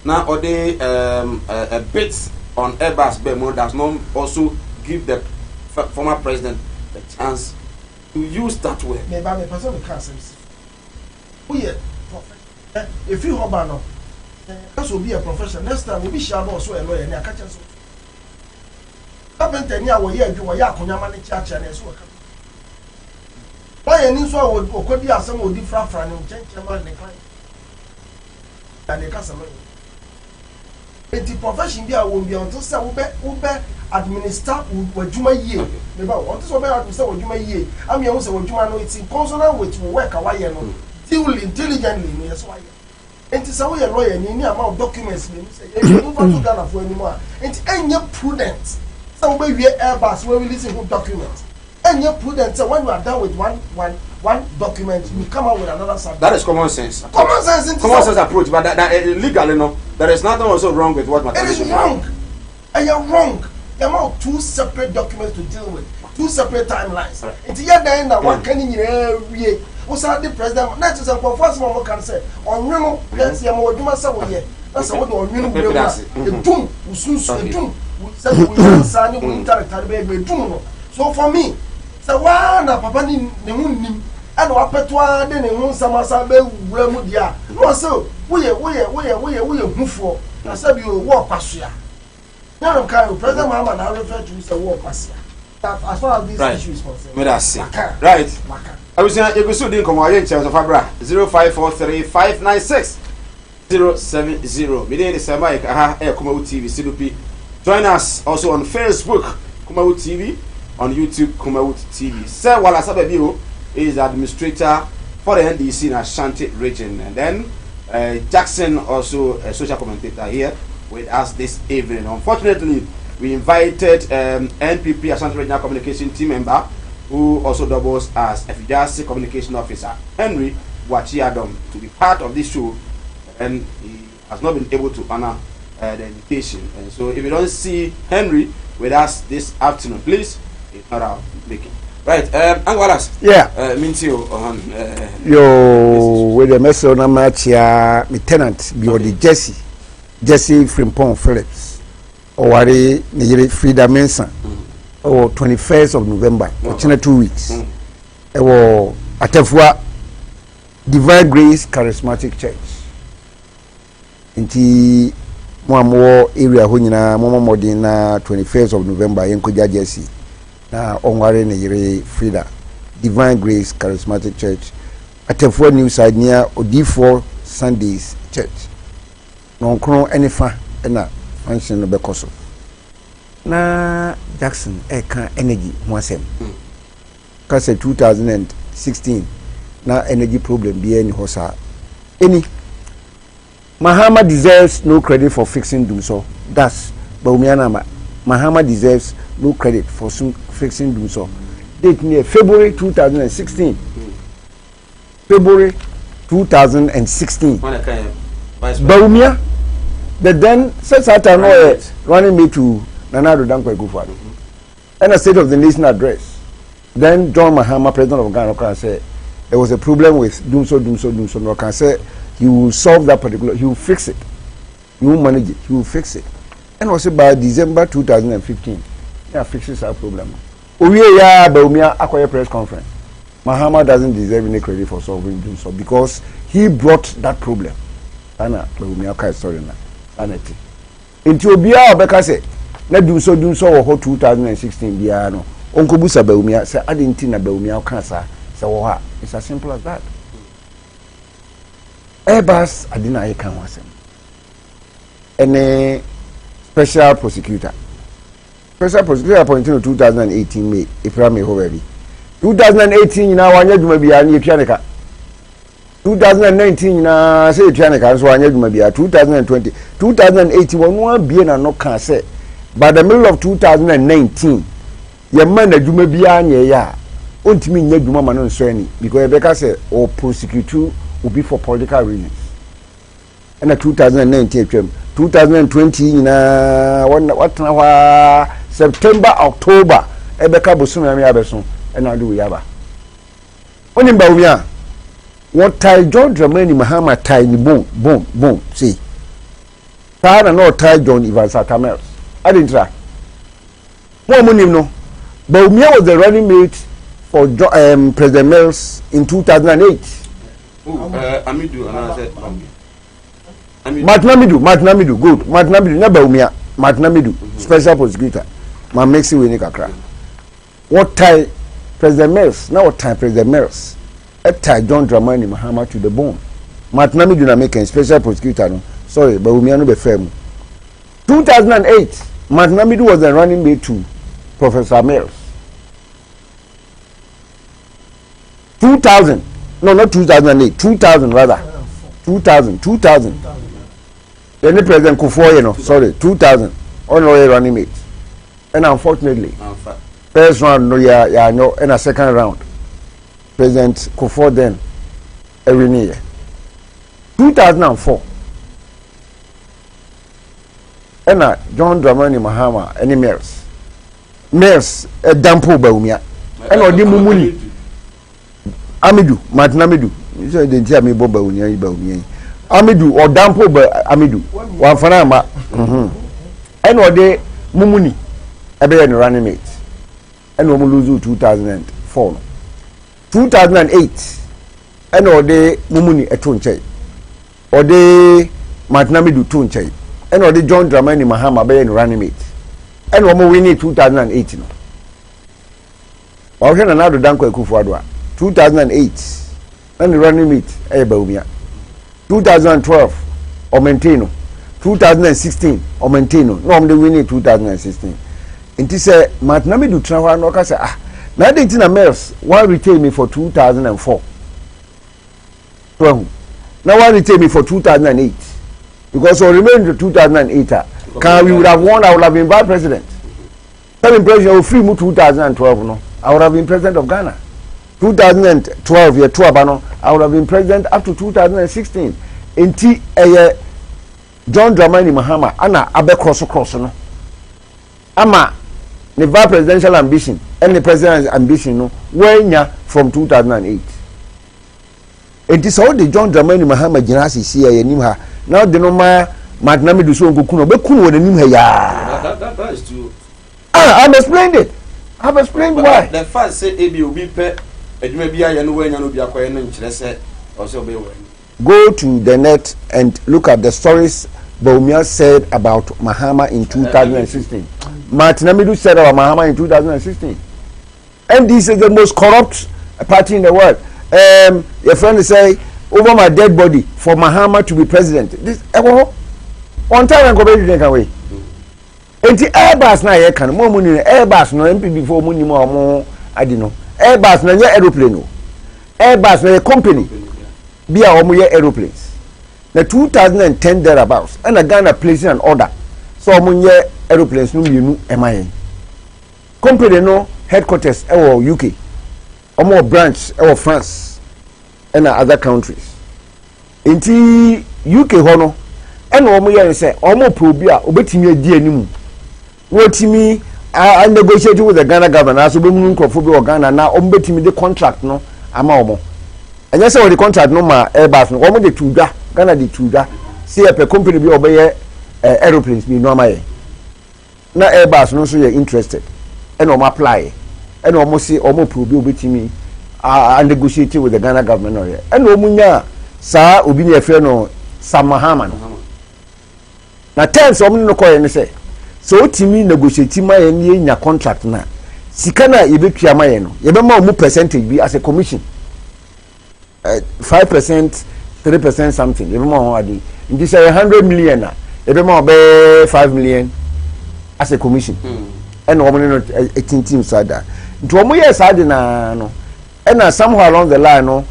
Now, or they a bit on Airbus Bemo does not also give the former president the chance to use that way. Maybe I'm a person who can't say, if you have no, that will be a profession. Next time we'll be sure also a lawyer. I catch us. Carpenter near where you are, Yakunamani Church and as well. Why any so would could be some would different from change and the customer. The profession there will be until say ube administer wajuma ye. Maybe until so be administer wajuma ye. I'm here say wajuma no it's in consonant with work away no. Deal intelligently yes why. And it's a way lawyer ni amount documents me say you don't want to Ghana for anymore. And any prudent. Some way we Airbus we releasing who documents. Any prudent so when you are done with one document, you come out with another subject. That is common sense. Common sense approach, but that legally no. There is nothing also wrong with what it is wrong. And you're wrong. There are 2 separate documents to deal with, 2 separate timelines. It's here then that one can in your what's the president? Not just a first one can say on you let's see more do myself here. That's what on you the doom the doom so for me, so one papa ni and wapetwa de ne hu samasa be wura mu dia no so we move for na sabi o wo kwasoa na no kan president Mahama na refer to say wo kwasoa as far as this issue is concerned me that say right I was saying you go so din komo ayen chance of abra 0543596070 me dey say Mike Kumawood TV CDP join us also on Facebook Kumawood TV on YouTube Kumawood TV say wala sabe o is administrator for the NDC in Ashanti region, and then Jackson also a social commentator here with us this evening. Unfortunately, we invited NPP Ashanti Regional Communication Team member who also doubles as FDRC Communication Officer Henry Wachiadom to be part of this show, and he has not been able to honor the invitation. And so, if you don't see Henry with us this afternoon, please ignore our making. Right, Angwalas. Yeah. Mintio yo with the message on match ya my tenant be the Jesse Frimpong Phillips. Owari Nigeria Frida Mensa. 21st of November. Or 2 weeks. Ewo Atefua Divine Grace Charismatic Church. Inti mo area ho nyina mo modern na 21st of November yenkoja Jesse. Na onware Nigeria Frida Divine Grace Charismatic Church. Atefua New Side near Odi4 Sundays Church. No kron enifa na function no bekoso. Na Jackson eka energy ho asem. Kase 2016 na energy problem be any hosa. Any Mahama deserves no credit for fixing Dumso. That's Baumiana Mahama deserves no credit for fixing Dumso. Date near February 2016. February 2016. Baumia, the then says that I know running me to Nanado Dankwa Gufado. And a State of the Nation address. Then John Mahama, president of Ghana, can say there was a problem with Dumso. No, can say he will solve that particular. He will fix it. He will manage it. He will fix it. And also by December 2015, he fixes our problem. Owiya Baumia acquire press conference. Mahama doesn't deserve any credit for solving Dumso because he brought that problem. Ana Baumia ka story na. Aneti. Inti obia obeka say na Dumso wo 2016 bia no. Onkobusa Baumia say adinti na Baumia ka sa wo ha. It's as simple as that. Airbus adina ye kan wasem. Any special prosecutor appointed in 2018 May April May already. 2018 na wanya dwuma bia na yetwa neka. 2019 na say yetwa neka so wanya dwuma bia. 2020 2018 wonu abie na no kan say by the middle of 2019 ye man na dwuma bia na ya ontimi nya dwuma ma no nso ani because Rebecca say or prosecute will be for political reasons. And 2019 2020 na what na September October Rebecca bosun na me abeso and I do yaba oni Baumia what tie John Dramani Mahama tie ni boom see Tara no tie John Evans Atamels I didn't try no monim no Baumia was the running mate for President Mills in 2008 Amidu and I said Matnamidu good Matnamidu na Baumia Matnamidu special prosecutor ma mixi we ni kakra what tie President Mills now what time President Mills tie John Dramani Mahama to the bone Matnamidu na make special prosecutor no sorry Baumia no be firm 2008 Matnamidu was the running mate to Professor Mills 2000 no not 2008 2000 rather 2000 then the President Kufuor you know sorry 2000 honorary running mate and unfortunately first round no yeah no and a second round President Kufuor then every year 2004 and John Dramani Mahama any Mills a dampo Baumia and odi mumuni Amidu Matnamidu you say dey tell me Baumia Amidu or dampo Amidu one fana ma and odi mumuni ebe no running mate and we lose 2004 2008 and odi mumuni etonche odi Matnamidu tonche and odi John Dramani Mahama be no running mate and we win 2008 no wa hwe na nado danko Akufo-Addo 2008 and the running mate Baumia 2012 or maintain 2016 or maintain no the winning 2016 inti say Matnamidu trawa no ka say na dey na Mills one retain me for 2004 now one retain me for 2008 because I remain to 2008 can we would have won I would have been vice president having president of free 2012 no I would have been president of Ghana 2012 year 2 abano I would have been president up to 2016 inti John Dramani Mahama ana abe cross no ama the vice presidential ambition and the president's ambition no wenya from 2008 it is all the John Dramani Mahama jinasi see anim ha now the no ma Matnamidu so ngokuno be kunu won anim ha ya that is true I've explained why the fact say ebi obi pe eduma bia ye no wanya no bia kwaye no nkyere se also be we go to the net and look at the stories Baumia said about Mahama in 2016 Matnamidu said about Mahama in 2016 and this is the most corrupt party in the world your friend say over my dead body for Mahama to be president this on time and go back away enti Airbus na ye kan mo muni Airbus no MP before muni mo adino Airbus na ye aeroplane no Airbus na ye company be a omo ye aeroplanes na 2010 thereabouts and a Ghana placing an order so omo ye aeroplanes no mienu emayen company no headquarters e UK omo branch e France and other countries enti UK ho no and omo ye say omo pro bi a obetimi adi animu wotimi I negotiated with the Ghana government as we move to Ghana now betting the contract no ama and yes the contract no ma Airbus no omo de tuda Ghana de tuda see a company bi obey aeroplanes ni no amaye na Airbus no so you interested and omo apply and omo see omo probe obetimi I negotiated with the Ghana government no and omo nya sa obi ne afre no Samahama no na terms omo no koye ne say so timi negotiate ma ye ne nya contract na sika na yebetua ma ye no yebema omu percentage bi as a commission 5% 3% something yebema ho ade ndi say 100 million na yebema obe 5 million as a commission and omo no 18 teams sada nti omo ye sada na no and somehow along the line no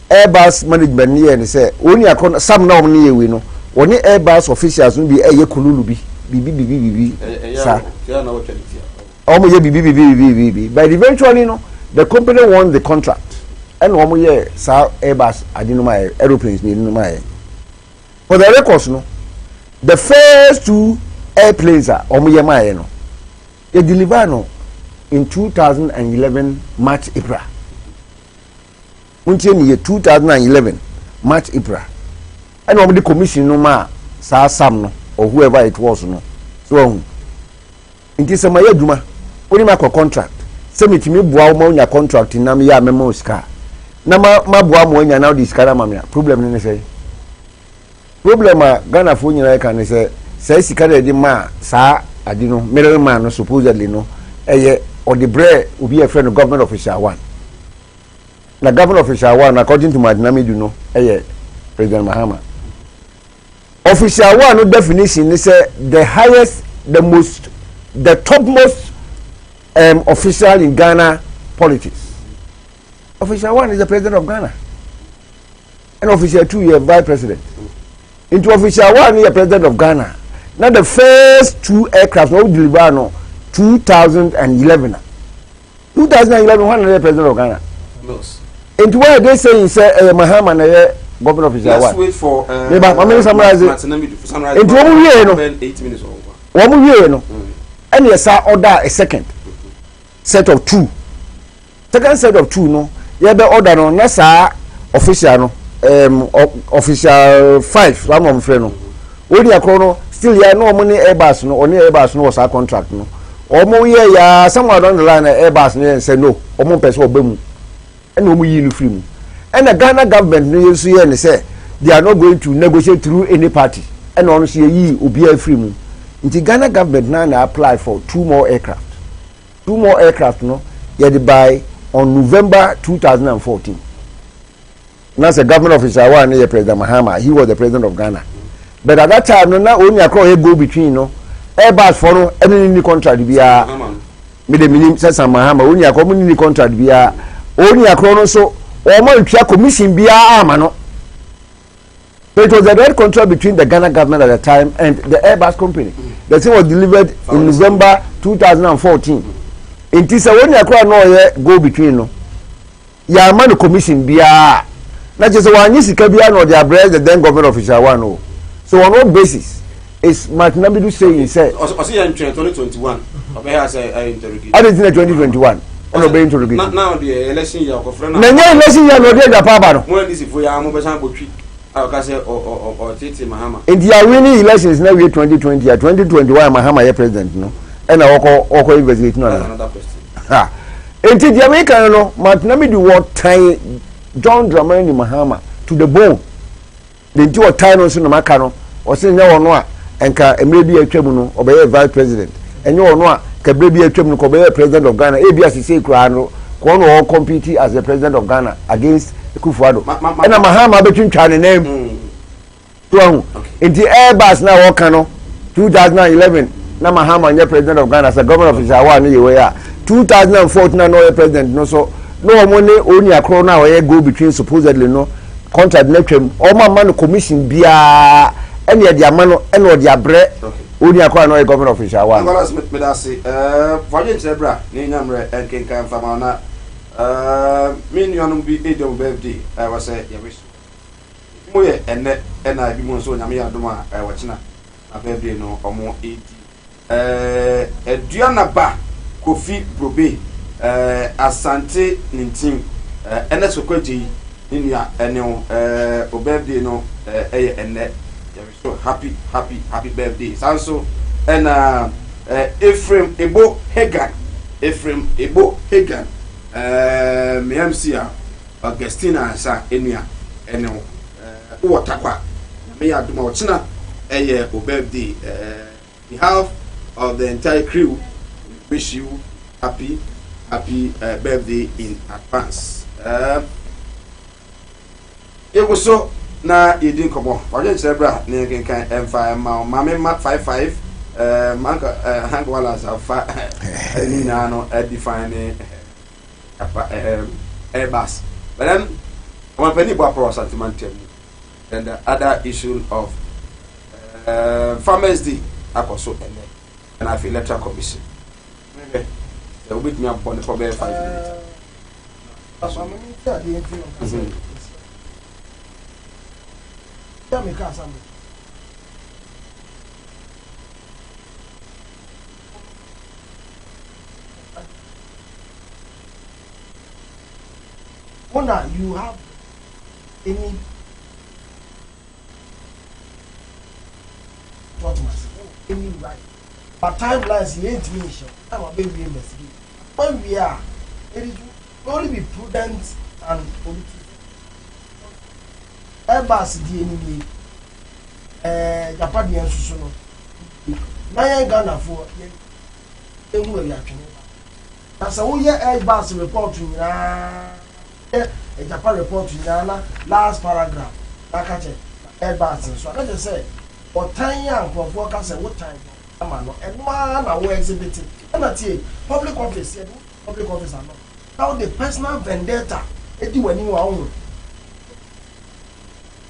Airbus management ni ye ne say oni akon sam na omo ne ye we no oni Airbus officials no bi eye kululu bi bibi sa omo ye bibi but eventually no the company won the contract and omo ye sa Airbus adinoma aeroplanes ni adinoma for the records no the first 2 airplanes omo ye ma no they deliver no in 2011 March April until ni 2011 March April and omo the commission no ma sa sam no or whoever it was no so inti se maye adwuma oni ma contract se metimi bua wo nya contract na me ya memo sika na ma bua mo nya na di sika na ma me problem ne say problem a Ghana fo nyina ka ne say sika de ma sa adi no middle man no supposedly no eye or the bread will be a friend of government official one na government official one according to my dynamic no eye President Mahama. Official one definition is the highest, the topmost official in Ghana politics. Official one is the president of Ghana. And official 2 is vice president. Into official one is the president of Ghana. Now the first 2 aircraft no deliver no 2011. 2011 one is the president of Ghana. Yes. Into what they say is Mahama na government official one. Let's wait for summarize it. Into what we hear no 8 minutes or what we hear no and yes order a second set of 2 second set of 2 no you be order no na sa official no official 5 one of friend no we akro no still ya no money Airbus no oni Airbus no was our contract no omo ye ya somewhere down the line Airbus no say no omo person obemu and omo yi no free mu and the Ghana government no yesu ye ne say they are not going to negotiate through any party and on say yi obi free mu nti Ghana government now apply for 2 more aircraft no you buy on November 2014 now the government official one is President Mahama. He was the president of Ghana but at that time no na only across go between no Airbus for no any contract bia me the minim say Mahama only across any contract bia only across so omo ntwa commission bia ama no. So it was a direct contract between the Ghana government at the time and the Airbus company. The thing was delivered in November 2014. In Tisa, when you acquire go between no, ya man commission bia. Not just one is Kabia or their bread, the then government official one. So on what basis is Martinamidu saying he said? I see in 2021. I interrogate. I didn't 2021. Now the election year of friend. No election year no dey the power. When this if we are mo besan botwi. I say or Titi Mahama. In the winning elections now we 2020 2021 Mahama ye president no. And I oko investigate no. Another question. Ha. Enti the American no Martinamidu what tie John Dramani Mahama to the bone. The two time no so no maka no. O say nya wono a enka emrebi atwam no obeye vice president. Enye wono a ka brebi atwam no ko obeye president of Ghana. Ebi asise kura no ko no compete as the president of Ghana against Kufuado. And Mahama between China name. In the Airbus now work 2011. Na Mahama nye president of Ghana as a governor of Isawa ni yewe 2014 na no president no so no money only akro na we go between supposedly no contract na twem o man commission bia ene ye dia mano ene o dia bre only akro na governor of Isawa. Ngala Smith me da say voyage zebra ni nyamre enkenkan fama na me nuanom bi edom birthday I say ya wish mo ye enne na bi mo so nyame ya dom a wachina na birthday no omo 80 eduana ba Kofi Brobe Asante Nintim ene Sokweji ninia ene o birthday no ene so happy birthday sanso and Ephraim Ebo Hagan MMC Augustina sa enua ene o takwa me ya duma ochina o birthday behalf of the entire crew wish you happy birthday in advance. So na yedin komo waje chebra ne kenkan M5 mama 55 manka hang wala safa ni na no define Airbus but then one penny bo pro sentiment and the other issue of Farmers Day akoso and I feel electoral commission they will beat me up on the for 5 minutes. Tell me, Kasam. Ona, you have any right? But timelines, you ain't finished. I'm a baby investigate. When we are, it is only be prudent and political. Airbus di anyway Japan yan susu no na yan Ghana for ehu ya twene na so wo ye Airbus report nyina Japan report nyina na last paragraph na ka che Airbus so na je say o tan yan for ka say what time ama no na wo exhibit na tie public office are not how the personal vendetta edi wani wa ohun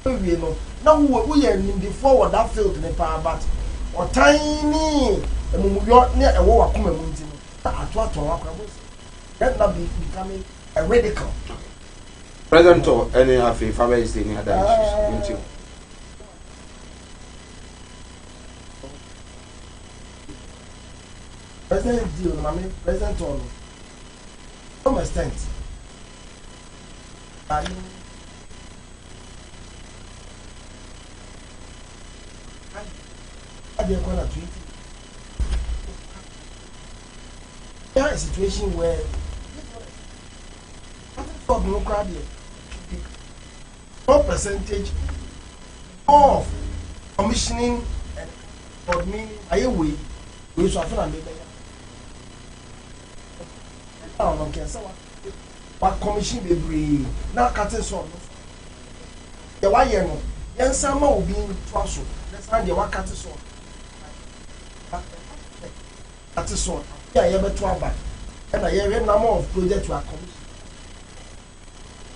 we know now we are in the forward that field in the power but or tiny mumuyo near a war come mountain that not be becoming a radical President or any of the families in other issues President deal mami President on some extent there is a situation where no percentage of commissioning and admin away we so after and what commission be bring now cutting so the why you know yan sama will be twaso let's find the what cutting so that is so yeah you better aba and I hear number of projects were commissioned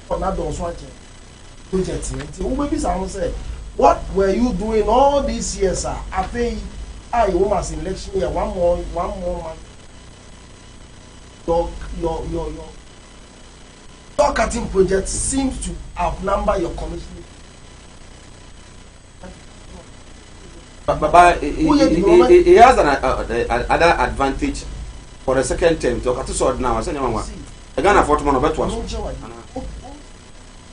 for not those one projects who maybe someone say what were you doing all these years sir I pay I almost election year one more month your cutting project seems to outnumber your commissioning. But he has another advantage for the second term. To cut sword now, I say no one. I can't afford to man about one.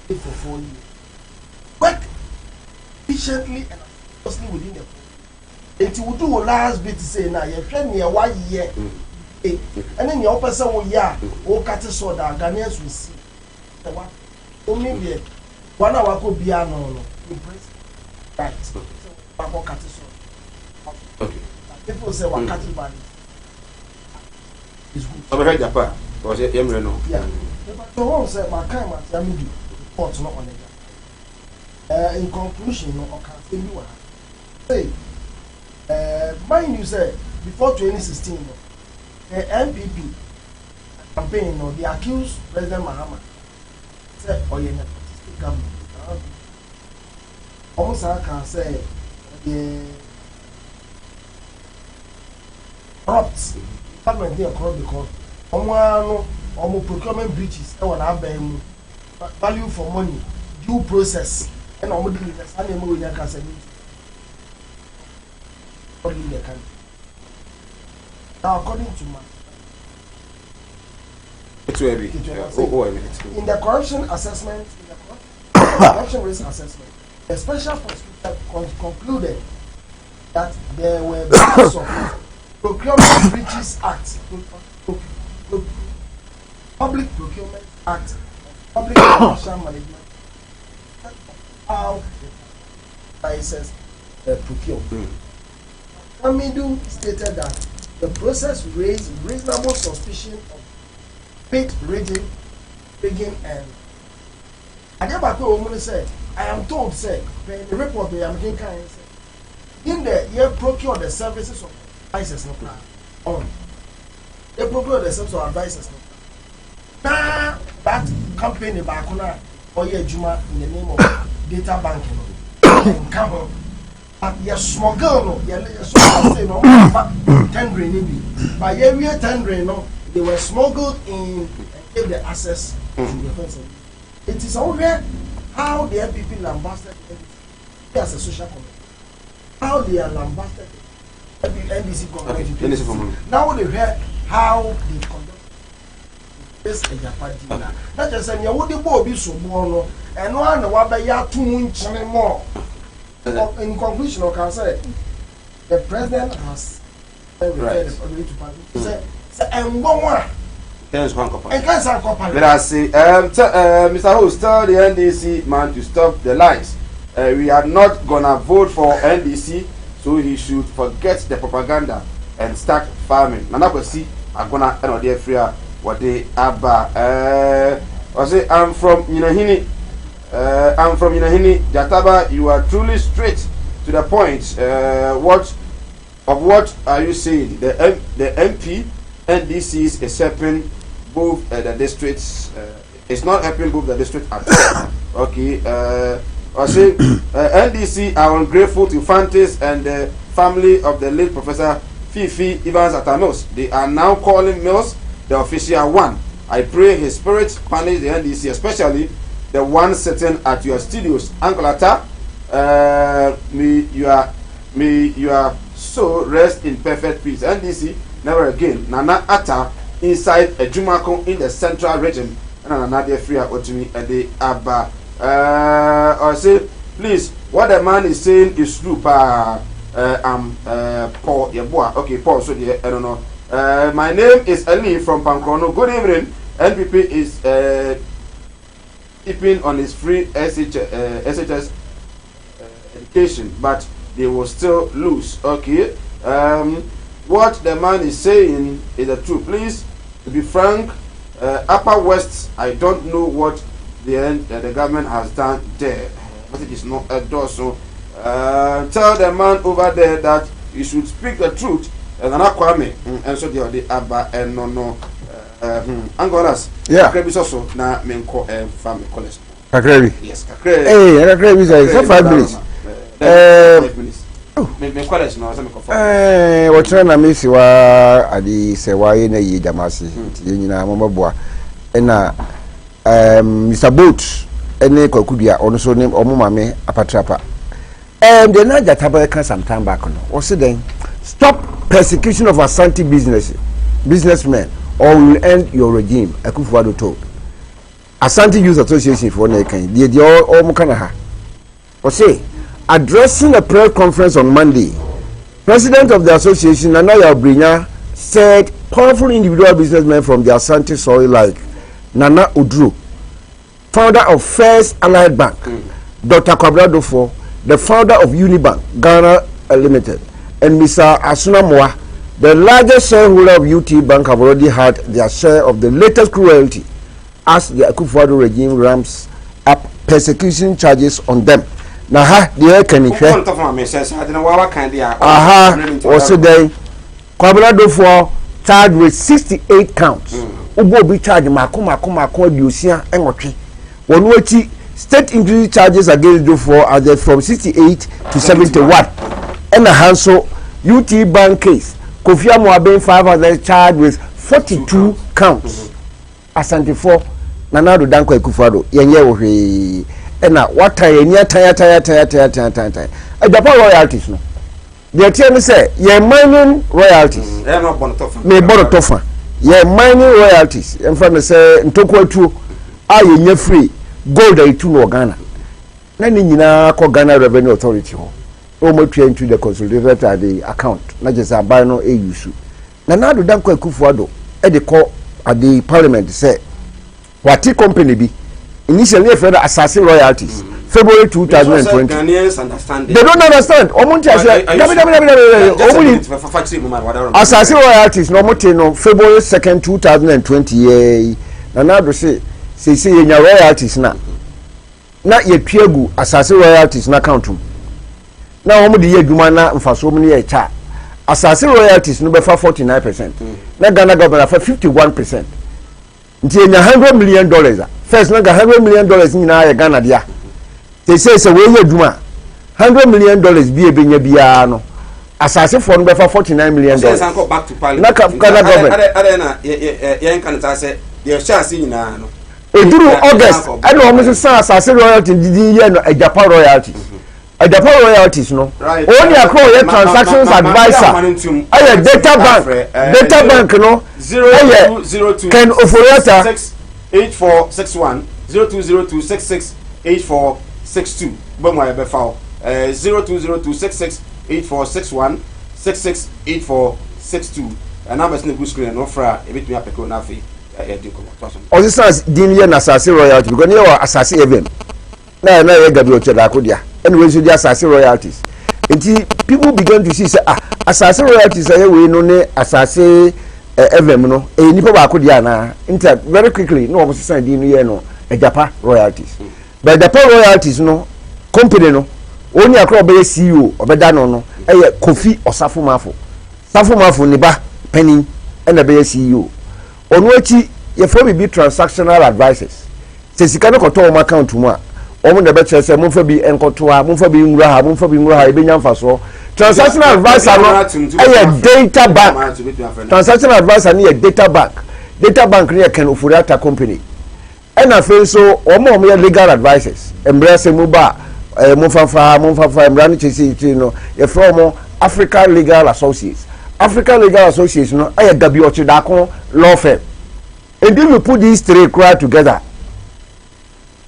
For 4 years, work efficiently and closely within the. It will do last bit to say now. You're training near 1 year, and then your person will or cut a sword. Ghanaians will see the one. Only be 1 hour could be no. Right. Okay. People say what cattle body is good. I heard Japan because you know. Yeah. But the one said my kind of family report not on it. In conclusion, no, I can't tell you say. Mind you say before 2016, the NPP campaign, no, they accused President Mahama said, "Oh, you're not government." Almost I can say corrupt government dey corrupt because omo procurement breaches e won abem value for money due process and omo dey invest and emo we can say now according to my In the corruption assessment, corruption risk assessment, the special prosecutor concluded that there were because of Procurement Breaches Act, Public Procurement Act, Public Commercial Management, how prices procure. Hamidu stated that the process raised reasonable suspicion of paid rigging and Adebako said, I am told, say, the report they are making kind in the year procure the services of advisors no plan on. They procure the services of advisors no plan. Now that company Bakuna or Juma in the name of data banking and come on. But you smuggle no, you say no, tendering maybe. But yeah, we are tendering no. They were smuggled in and gave the access to the person. It is only how the MPP lambasted as a social committee. How they are lambasted NDC government. Now they hear how they conduct this in Japan. Not just saying you would be so born and one what ya 2 months more. In conclusion, I can say the president has returned to Parliament. He said, "I'm going." Let us see. Mr. Host, tell the NDC man to stop the lies. We are not gonna vote for NDC, so he should forget the propaganda and start farming. Nana Kwesi, I'm gonna end the free what they are. I say I'm from Yinahini. Jataba. You are truly straight to the point. What are you saying? The MP NDC is helping both the districts. It's not helping both the districts at all. Okay. I say NDC are ungrateful to Fantes and the family of the late Professor Fifi Evans Atanos. They are now calling Mills the official one. I pray his spirit punish the NDC, especially the one sitting at your studios. Uncle Atta, may you are so rest in perfect peace. NDC never again. Nana Atta inside a Jumako in the central region. And another free Otimi and the Abba. I say, please, what the man is saying is true. Paul Yeboah. Okay, Paul. So I don't know. My name is Ali from Pankrono. Good evening. NPP is keeping on his free SHS education, but they will still lose. Okay. What the man is saying is the truth. Please, to be frank, Upper West, I don't know what the government has done there, but it is not a door. So tell the man over there that he should speak the truth. And Kwame, and so the Abba and no. Angolas, yeah. Kakrebi also na menko family college. Kakrebi. Yes, Kakrebi. Hey, Kakrebi is 5 minutes. 5 minutes. Men college no, some ko. What na me si wa adi se wa ye na yi jamasi. Ti nyina momoboa. Na Mr. Boat ene kwakudua ono so ne omomame apatrapa. The na Jataba can some time back no. O se den stop persecution of Asante businessmen. Or will end your regime. Akufo-Addo told. Asante Youth Association for Nekan. The all mukanaha. Or say, addressing a press conference on Monday, President of the association Nanaya Obrinya said powerful individual businessmen from the Asante soil like Nana Udru, founder of First Allied Bank, Dr. Kumawood, the founder of Unibank Ghana Limited, and Mr. Asuna Moa, the largest shareholder of UT Bank, have already had their share of the latest cruelty as the Akufo-Addo regime ramps up persecution charges on them. Now, the can also they Kumawood charged with 68 counts. Ubo be charged Makuma Diusia and Watchi. One watchy state injury charges against Dufo are from 68 to 71. And a Hanso UT Bank case. Kofi Amoaben 500 charged with 42 counts. Asante for Nanado Danko Akufo-Addo. Yenye wohwe. Ena what tire tire. A Japan royalties no. The tell me say ye mining royalties. They are not Bonotofa. Me Bonotofa. yeah mining royalties in front say ntokwatua a ye free gold ay tu no Ghana na ni nyina ko Ghana Revenue Authority ho o mo twa into the consolidated the account na je say buy no e use na do dan ko Akufuado e de ko at the parliament say what company be initially for the assassin royalties February 2020 Ghanaians understand they don't understand omunti say assassin royalties no mote no February 2nd 2020 na do say yenya royalties na ye twagu assassin royalties na account na omu de ye adwuma na mfaso mu ne ye cha assassin royalties no be fa 49% na Ghana government fa 51%. Nti enya $100 million first na $100 million nyina ya Ghana dia they say we ye adwuma $100 million bi ebenya bia no assassin for no be fa $49 million say san go back to parliament na Ghana government na ye kan ta say ye share sin nyina no eduru August and omo say assassin royalty didi ye no Ajapa royalties Ajapa royalties no only akro ye transactions advisor aye data bank no 0202 Ken Oforiata 8461 0202668462 bomo ya be fa 0202668461 668462 numbers na good screen no fra e bitumi apeko na afi e di komo to so osisa din ye na assassin royalty because ne wa assassin evem na ye gabi o cheda akodia anyway so the assassin royalties nti people began to see say assassin royalties aye we no ne assassin evem no nipa ba akodia na nti very quickly no osisa din ye no Ajapa royalties but the royalties no company no oni akro be CEO obeda no eye Kofi Osafumafo Safumafo ne ba penin na be CEO onu achi ye for be transactional advisors se sika no koto o account mu a omo na be chese mo fa bi enkoto a mo fa bi nwura ha e be nya mfaso transactional advisor no eye data bank transactional advisor ne data bank ne Ken Oforiata company and I so omo ye legal advisors embrace mu ba mo fafa emra no chese no ye from African Legal Associates no eye gabi o chidakon law firm. And then we put these three crowd together.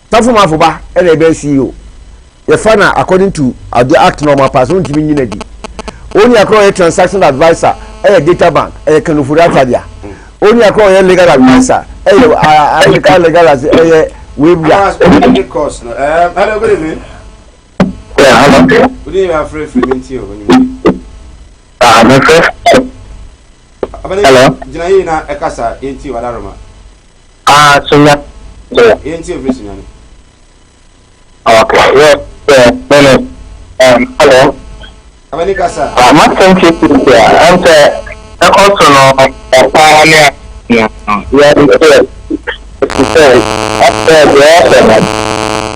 Tafumafo ba e be CEO. Ye fana according to the act normal person timi nyina di. Only akro ye transaction advisor e data bank e Ken Oforiata dia. Only akro ye legal advisor e African legal as e we bia. Course no. Hello, good evening. Yeah, hello. Good evening, afraid Frementio. Hello. Jina hii na ekasa yenti wadaroma. Sunya. Yenti everything. Okay. Yeah. Hello. Abani kasa. My thank you. I'm also no pioneer. Yeah,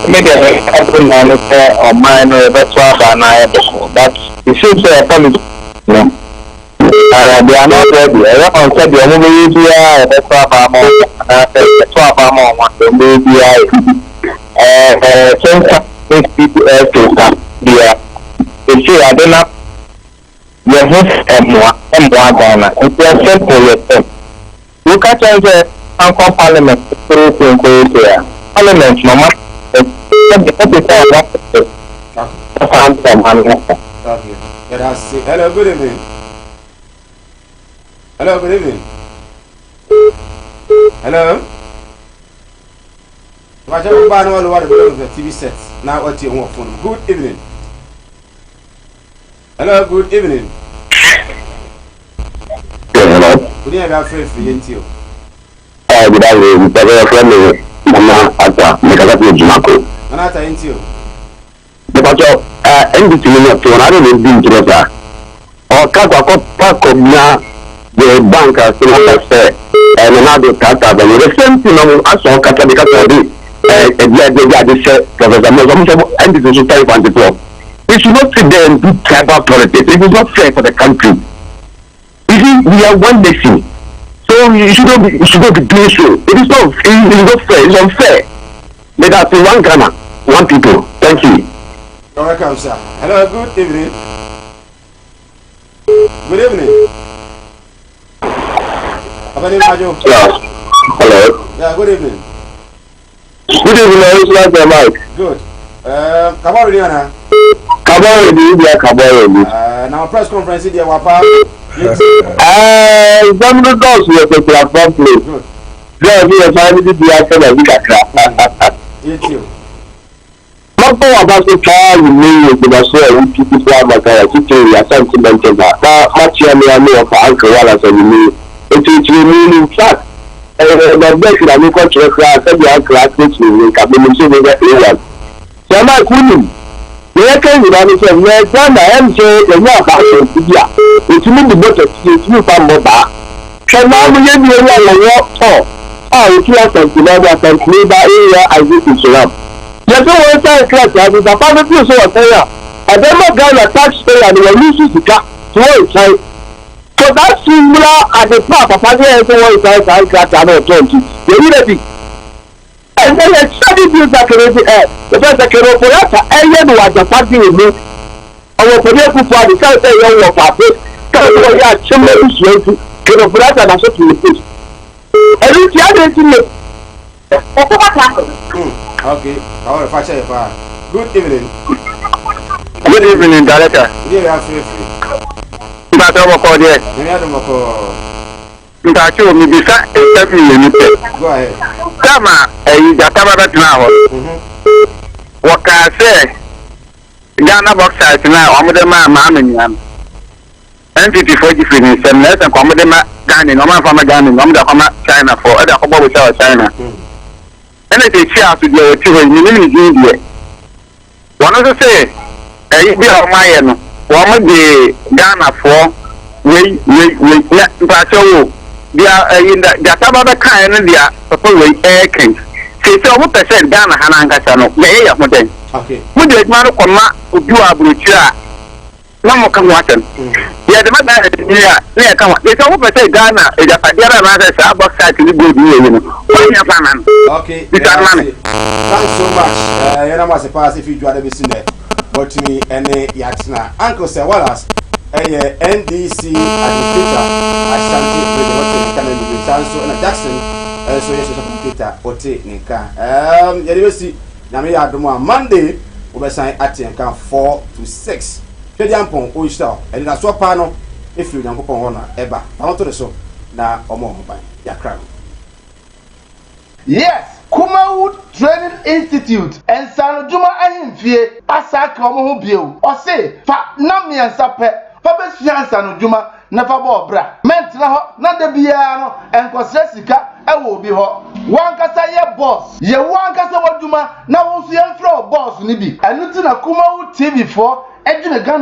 maybe I happen on mine or that's what I know. But it seems to have come. They are not ready. I don't say the only media, that's what I'm on. That's what I'm on. The media, some people have to stop. They say, I don't know. Your host and one Ghana. It's a simple thing. You can't change the Parliament through Parliament, Mama. Hello, good evening. Hello, good evening. Hello. Watch out, ban all over the TV sets. Now, what you want from? Good evening. Hello, good evening. Hello. Good evening, I'm afraid for you. Good evening. Very friendly. Mama, Ata, Mekaka, Jumako. Anata, into you. Because NBC, I don't know, or Kaka, the bank has been said, and another Kata, but the same thing I saw Kata because of the Professor Mozambique, and it is a time on the floor. We should not sit there and do tribal politics. It is not fair for the country. You see, we are one nation. So you should not be doing so. It is not fair, it's unfair. Let us be one Ghana, one people. Thank you. You're welcome, sir. Hello, good evening. Good evening. Hello. Yeah, good evening. Good evening, Mike. Good. Kabaru Diana. Kabaru. Now press conference here, Wapa. Some of the dogs were a platform place. Good. There we are trying to be after the week. You too. Not for about the car you mean with the soil and people who are like a teacher, a sentimental. Much younger know for Uncle Wallace and you. It is really in fact. The best I look at your class and your class which you can be mentioned in everyone. So I'm not winning. The second one is a red one. I am saying the more about India. It's in the boat, it's new from Boba. So now we have the walk for. Oh, it's like a kilometer and neighbor area as it is around. There's no one side class, I was a family piece of prayer. And then my guy, a taxpayer, and they use the car to one side. So that's similar at the top of a year, so one side, I got another 20. You need to be. And then I studied this at the air. The first I can offer that, I was a party with me. I was a little party, can't say you were a bit. Can't say you had some issues to get a brother and I said to the fish. And it's the other thing. Okay, I want to fetch you. Good evening. Good evening, Director. Good evening. But I'm a call here. Ntacho mi bisa interview ni pe. Go ahead. Kama jataba bet na ho. Waka say Ghana boxers na omude ma amani am. Entity for different sem na say omude ma Ghana no ma fa ma Ghana no omude ma China for e da ko bo China. Ene te chia so de o ti ho ni die. Wọ́n say bi o ma ye no. Wọ́n de Ghana for we na ntacho dia inda jataba be kan no dia papa we ken se omo percent Ghana hananga cha no me ya moden okay mu de ma no koma odu aburuchira na mo kan watan ya de ma da ya ne kan wa se omo percent Ghana e ja fadiara na sa box site ni go di ye no o ya fa nan okay thanks so much you know what pass if you do be seen there but me any yatina Uncle Sir Wallace NDC administrator Ashanti President Canada Sanso na Jackson so yes administrator Ote Nika yɛde na me ya domo Monday we be sign aten kan 4 to 6 twedi ampon o yista ɛde na so pa no efiri nyankopɔn ho na ɛba pa to so na ɔmo ho ban yakra. Yes, Kumawood Training Institute and San Juma Ahimfie asaka omo ho bio o se fa na miensa pe fa be fiansa no Juma na fa bo bra ment na ho na da bia no enkosre sika e wo bi ho wan kasa ye boss ye wan kasa waduma na wo so ye mfro boss ni bi enu ti na Kumawood TV 4 edwene